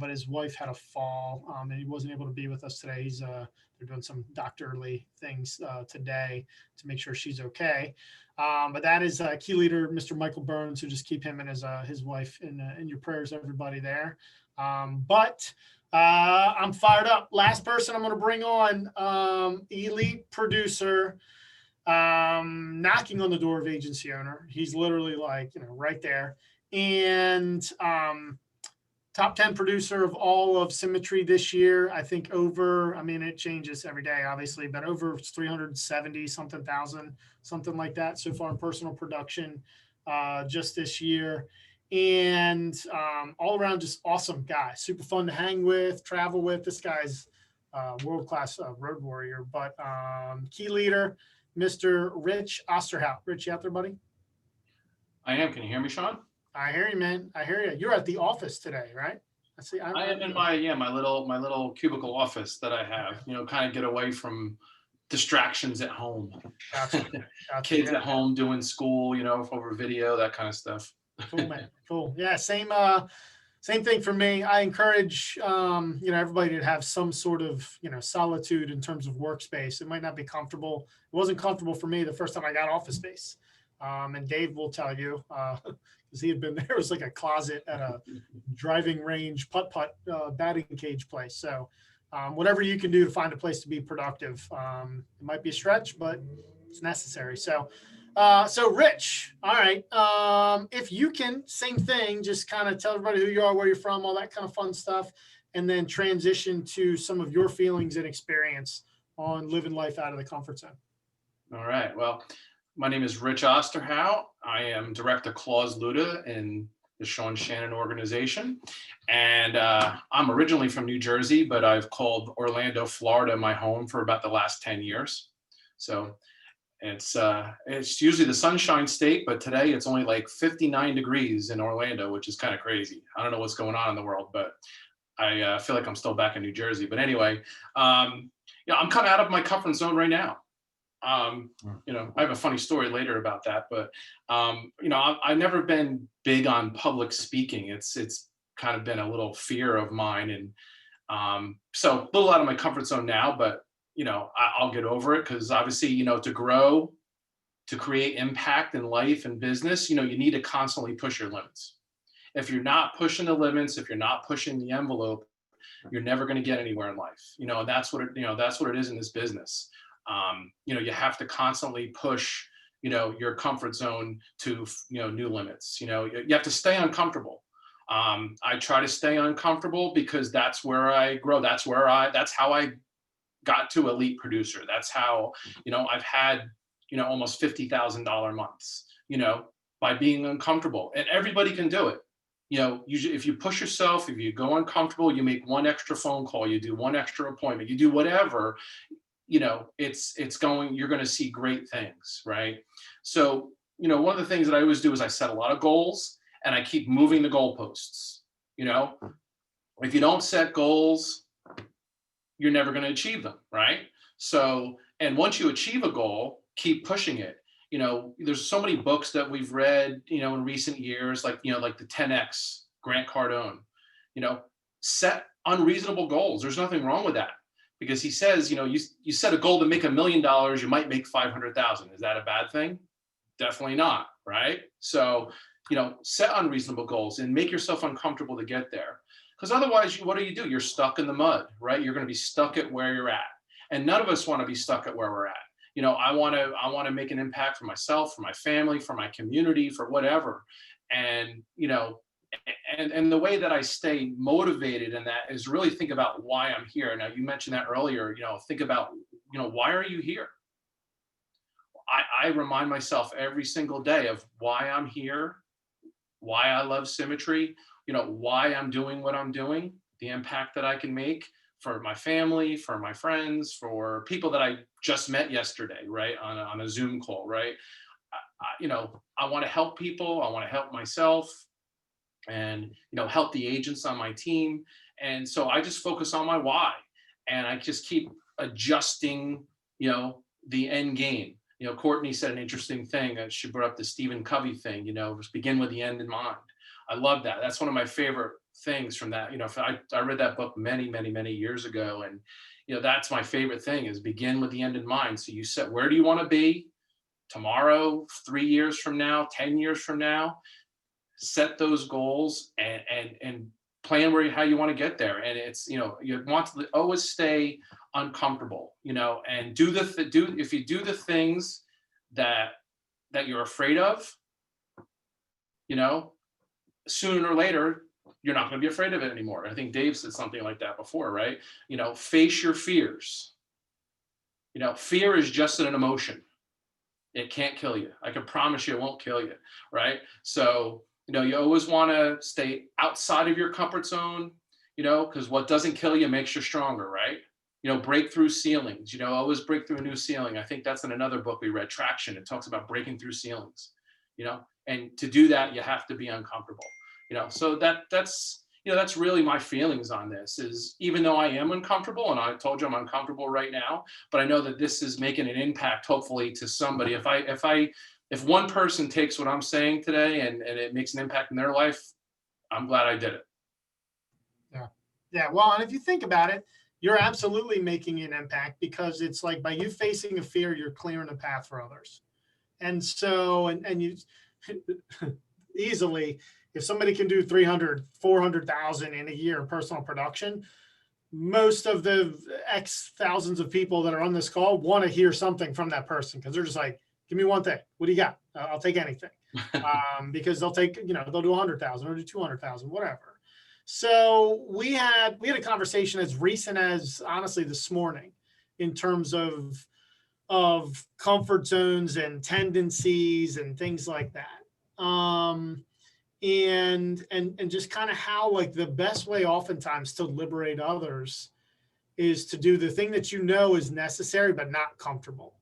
but his wife had a fall, and he wasn't able to be with us today. They're doing some doctorly things today to make sure she's okay. But that is key leader, Mr. Michael Burns. So just keep him and his wife in your prayers, everybody there. But I'm fired up. Last person I'm going to bring on, elite producer, knocking on the door of agency owner. He's literally like, right there. And top 10 producer of all of Symmetry this year. I think it changes every day, obviously, but over 370 something thousand, something like that so far in personal production just this year. And all around just awesome guy, super fun to hang with, travel with. This guy's world-class road warrior. But key leader, Mr. Rich Osterhoudt. Rich, you out there, buddy? I am. Can you hear me, Shawn? I hear you, man. I hear you. You're at the office today, right? I am in my little cubicle office that I have. Kind of get away from distractions at home. Gotcha. Kids at home doing school, over video, that kind of stuff. Cool, man. Cool. Yeah, same Same thing for me. I encourage, everybody to have some sort of, solitude in terms of workspace. It might not be comfortable. It wasn't comfortable for me the first time I got office space. And Dave will tell you, because he had been there, it was like a closet at a driving range putt-putt batting cage place. So whatever you can do to find a place to be productive. It might be a stretch, but it's necessary. So Rich, all right. If you can, same thing, just kind of tell everybody who you are, where you're from, all that kind of fun stuff, and then transition to some of your feelings and experience on living life out of the comfort zone. All right. Well, my name is Rich Osterhoudt. I am Director Clause Luda in the Shawn Shannon organization. And I'm originally from New Jersey, but I've called Orlando, Florida my home for about the last 10 years. So it's usually the sunshine state, but today it's only like 59 degrees in Orlando, which is kind of crazy. I don't know what's going on in the world, but I feel like I'm still back in New Jersey. But anyway, I'm kind of out of my comfort zone right now. I have a funny story later about that, but I've never been big on public speaking. It's kind of been a little fear of mine, and so a little out of my comfort zone now, but I'll get over it, because obviously, to grow, to create impact in life and business, you need to constantly push your limits. If you're not pushing the limits, if you're not pushing the envelope, you're never going to get anywhere in life. And that's what it is in this business. You have to constantly push, your comfort zone to, new limits. You have to stay uncomfortable. I try to stay uncomfortable because that's where I grow. That's how I got to elite producer. That's how, I've had, almost $50,000 months, by being uncomfortable, and everybody can do it. If you push yourself, if you go uncomfortable, you make one extra phone call, you do one extra appointment, you do whatever, you're going to see great things. Right. So, one of the things that I always do is I set a lot of goals and I keep moving the goalposts. If you don't set goals, you're never going to achieve them, right? So, and once you achieve a goal, keep pushing it. There's so many books that we've read, in recent years, like the 10X, Grant Cardone, set unreasonable goals. There's nothing wrong with that, because he says, you set a goal to make $1 million, you might make 500,000. Is that a bad thing? Definitely not, right? So, set unreasonable goals and make yourself uncomfortable to get there. Because otherwise, what do? You're stuck in the mud, right? You're going to be stuck at where you're at. And none of us want to be stuck at where we're at. I want to make an impact for myself, for my family, for my community, for whatever. And, and the way that I stay motivated in that is really think about why I'm here. Now, you mentioned that earlier, think about, why are you here? I remind myself every single day of why I'm here, why I love Symmetry, why I'm doing what I'm doing, the impact that I can make for my family, for my friends, for people that I just met yesterday, right, on a Zoom call, right? I want to help people. I want to help myself, and help the agents on my team. And so I just focus on my why, and I just keep adjusting, the end game. Courtney said an interesting thing. She brought up the Stephen Covey thing. Just begin with the end in mind. I love that. That's one of my favorite things from that. I read that book many, many, many years ago, and that's my favorite thing, is begin with the end in mind. So you set, where do you want to be tomorrow, 3 years from now, 10 years from now? Set those goals and plan how you want to get there. And it's, you want to always stay uncomfortable, and if you do the things that you're afraid of, sooner or later, you're not going to be afraid of it anymore. I think Dave said something like that before, right? Face your fears. Fear is just an emotion. It can't kill you. I can promise you it won't kill you, right? So, you always want to stay outside of your comfort zone, because what doesn't kill you makes you stronger, right? Break through ceilings, always break through a new ceiling. I think that's in another book we read, Traction. It talks about breaking through ceilings, and to do that, you have to be uncomfortable, so that's really my feelings on this, is even though I am uncomfortable, and I told you I'm uncomfortable right now, but I know that this is making an impact, hopefully, to somebody. If one person takes what I'm saying today and it makes an impact in their life, I'm glad I did it. Yeah, well, and if you think about it, you're absolutely making an impact, because it's like by you facing a fear, you're clearing a path for others. And so, and you easily, if somebody can do 300, 400,000 in a year in personal production, most of the X thousands of people that are on this call want to hear something from that person, because they're just like, give me one thing. What do you got? I'll take anything. Because they'll take, they'll do 100,000 or do 200,000, whatever. So we had a conversation as recent as, honestly, this morning, in terms of comfort zones and tendencies and things like that. And just kind of how, like, the best way oftentimes to liberate others is to do the thing that is necessary but not comfortable.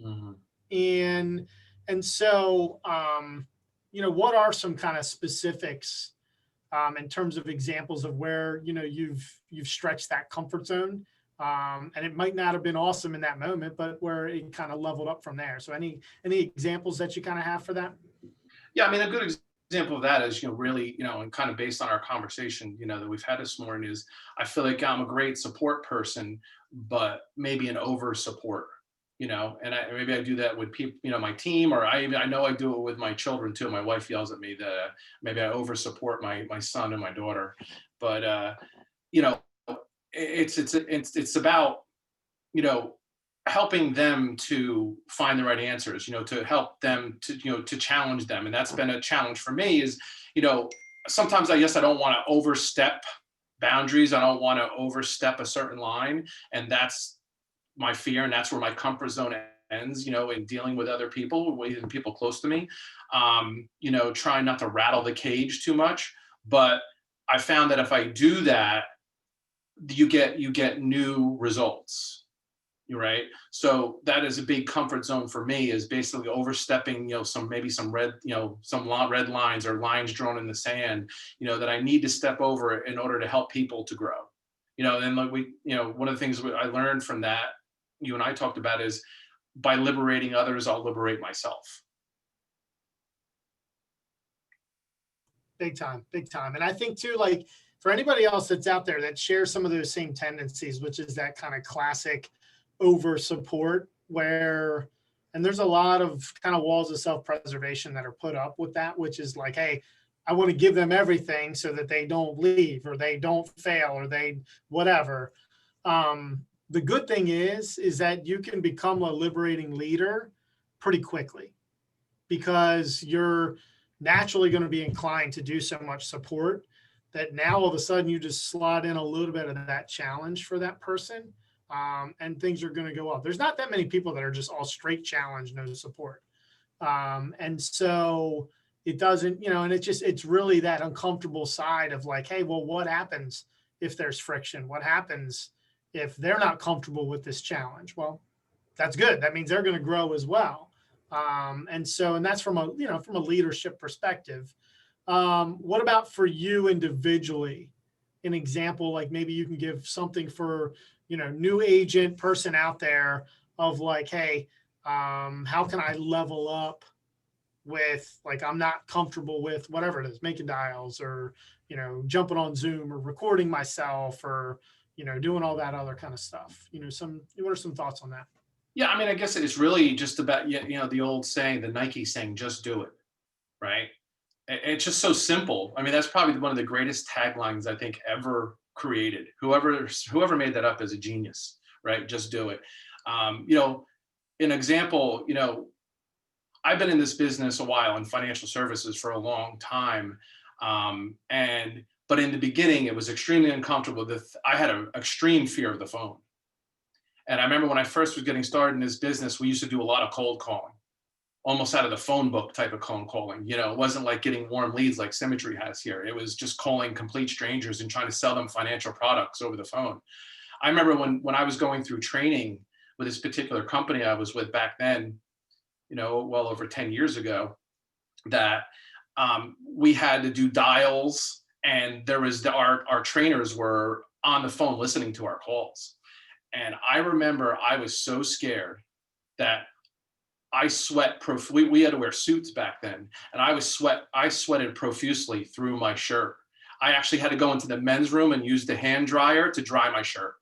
Mm-hmm. And so what are some kind of specifics in terms of examples of where you've stretched that comfort zone, and it might not have been awesome in that moment, but where it kind of leveled up from there. So any examples that you kind of have for that? Yeah, I mean, a good example of that is, really, and kind of based on our conversation, that we've had this morning, is I feel like I'm a great support person, but maybe an over support, and maybe I do that with people, my team, or I know I do it with my children too. My wife yells at me that maybe I over support my son and my daughter, but it's about, helping them to find the right answers, to help them to challenge them. And that's been a challenge for me is, sometimes I guess I don't want to overstep boundaries. I don't want to overstep a certain line. And that's my fear. And that's where my comfort zone ends, in dealing with other people, even people close to me, trying not to rattle the cage too much. But I found that if I do that, you get new results. Right. So that is a big comfort zone for me, is basically overstepping, some red lines or lines drawn in the sand, that I need to step over in order to help people to grow. And like one of the things I learned from that, you and I talked about, is by liberating others, I'll liberate myself. Big time, big time. And I think too, like, for anybody else that's out there that shares some of those same tendencies, which is that kind of classic over support, and there's a lot of kind of walls of self-preservation that are put up with that, which is like, hey, I want to give them everything so that they don't leave or they don't fail or they whatever. The good thing is that you can become a liberating leader pretty quickly, because you're naturally going to be inclined to do so much support that now all of a sudden you just slot in a little bit of that challenge for that person. And things are going to go up. There's not that many people that are just all straight challenge, no support. And so it doesn't, and it's really that uncomfortable side of like, hey, well, what happens if there's friction? What happens if they're not comfortable with this challenge? Well, that's good. That means they're going to grow as well. And that's from a leadership perspective. What about for you individually? An example, like maybe you can give something for, new agent person out there of like, hey, how can I level up with, like, I'm not comfortable with whatever it is, making dials or, jumping on Zoom or recording myself or, doing all that other kind of stuff. What are some thoughts on that? Yeah, I mean, I guess it's really just about, the old saying, the Nike saying, just do it, right? It's just so simple. I mean, that's probably one of the greatest taglines I think ever created. Whoever made that up is a genius, right? Just do it. An example, I've been in this business a while, in financial services for a long time. But in the beginning, it was extremely uncomfortable. I had an extreme fear of the phone. And I remember when I first was getting started in this business, we used to do a lot of cold calling, almost out of the phone book type of cold calling. It wasn't like getting warm leads like Symmetry has here. It was just calling complete strangers and trying to sell them financial products over the phone. I remember when I was going through training with this particular company I was with back then, well over 10 years ago, that we had to do dials, and there was our trainers were on the phone listening to our calls. And I remember I was so scared that I sweat. We had to wear suits back then, and I sweated profusely through my shirt. I actually had to go into the men's room and use the hand dryer to dry my shirt.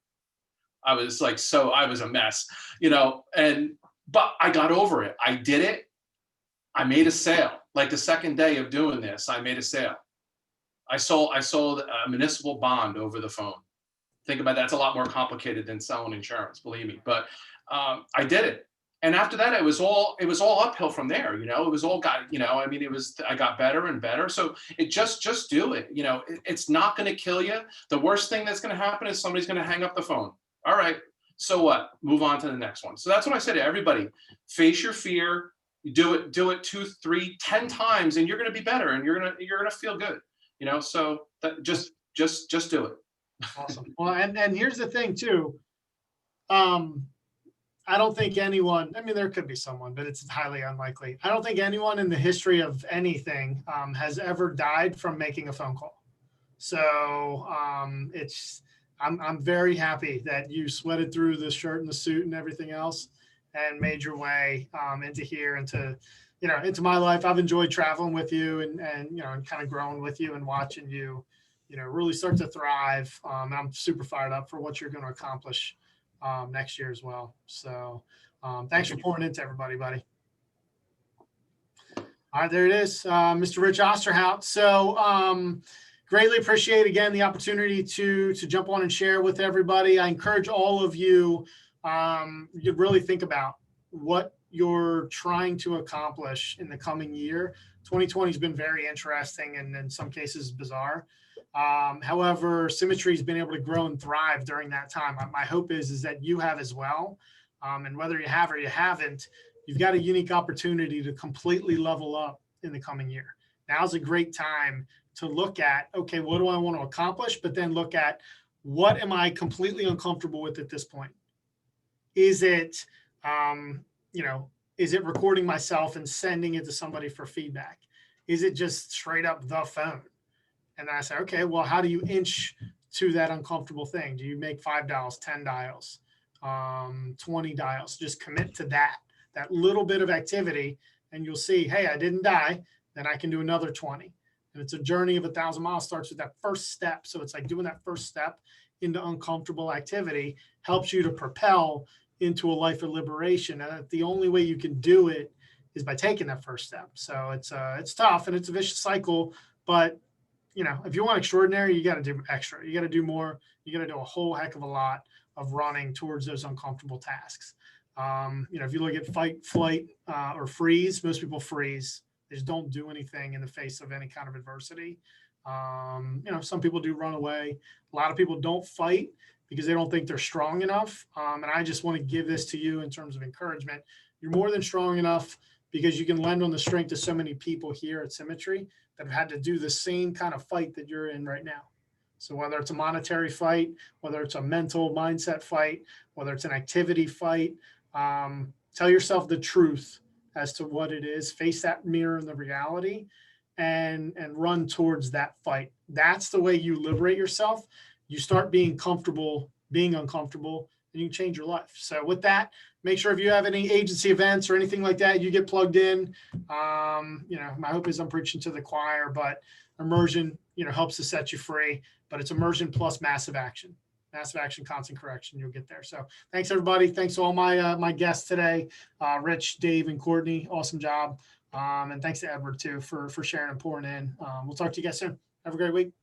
I was like, I was a mess, but I got over it. I did it. I made a sale. Like the second day of doing this, I made a sale. I sold a municipal bond over the phone. Think about that. It's a lot more complicated than selling insurance, believe me. But I did it. And after that, it was all uphill from there. It was all I got better and better. So it just do it. It's not going to kill you. The worst thing that's going to happen is somebody's going to hang up the phone. All right. So what? Move on to the next one. So that's what I said to everybody. Face your fear. Do it 2, 3, 10 times, and you're going to be better, and you're going to feel good. So that just do it. Awesome. Well, and here's the thing too. I don't think anyone, there could be someone, but it's highly unlikely. I don't think anyone in the history of anything has ever died from making a phone call. So I'm very happy that you sweated through the shirt and the suit and everything else and made your way into here, into my life. I've enjoyed traveling with you and kind of growing with you and watching you, really start to thrive. And I'm super fired up for what you're going to accomplish next year as well. So thanks for pouring into everybody, buddy. All right, there it is, Mr. Rich Osterhoudt. So greatly appreciate, again, the opportunity to jump on and share with everybody. I encourage all of you to really think about what you're trying to accomplish in the coming year. 2020 has been very interesting and in some cases bizarre. However, Symmetry has been able to grow and thrive during that time. My hope is that you have as well. And whether you have or you haven't, you've got a unique opportunity to completely level up in the coming year. Now's a great time to look at, okay, what do I want to accomplish? But then look at, what am I completely uncomfortable with at this point? Is it, is it recording myself and sending it to somebody for feedback? Is it just straight up the phone? And then I say, okay, well, how do you inch to that uncomfortable thing? Do you make 5 dials, 10 dials, 20 dials? Just commit to that little bit of activity, and you'll see, hey, I didn't die. Then I can do another 20. And it's a journey of 1,000 miles. Starts with that first step. So it's like doing that first step into uncomfortable activity helps you to propel into a life of liberation. And the only way you can do it is by taking that first step. So it's tough and it's a vicious cycle, but if you want extraordinary, you got to do extra. You got to do more. You got to do a whole heck of a lot of running towards those uncomfortable tasks. If you look at fight, flight, or freeze, most people freeze. They just don't do anything in the face of any kind of adversity. Some people do run away. A lot of people don't fight because they don't think they're strong enough. And I just want to give this to you in terms of encouragement. You're more than strong enough because you can lend on the strength of so many people here at Symmetry that have had to do the same kind of fight that you're in right now. So whether it's a monetary fight, whether it's a mental mindset fight, whether it's an activity fight, tell yourself the truth as to what it is, face that mirror in the reality, and run towards that fight. That's the way you liberate yourself. You start being comfortable, being uncomfortable, and you can change your life. So with that, make sure if you have any agency events or anything like that, you get plugged in. My hope is I'm preaching to the choir, but immersion, helps to set you free, but it's immersion plus massive action, constant correction. You'll get there. So thanks everybody. Thanks to all my guests today, Rich, Dave, and Courtney. Awesome job. And thanks to Edward too, for sharing and pouring in. We'll talk to you guys soon. Have a great week.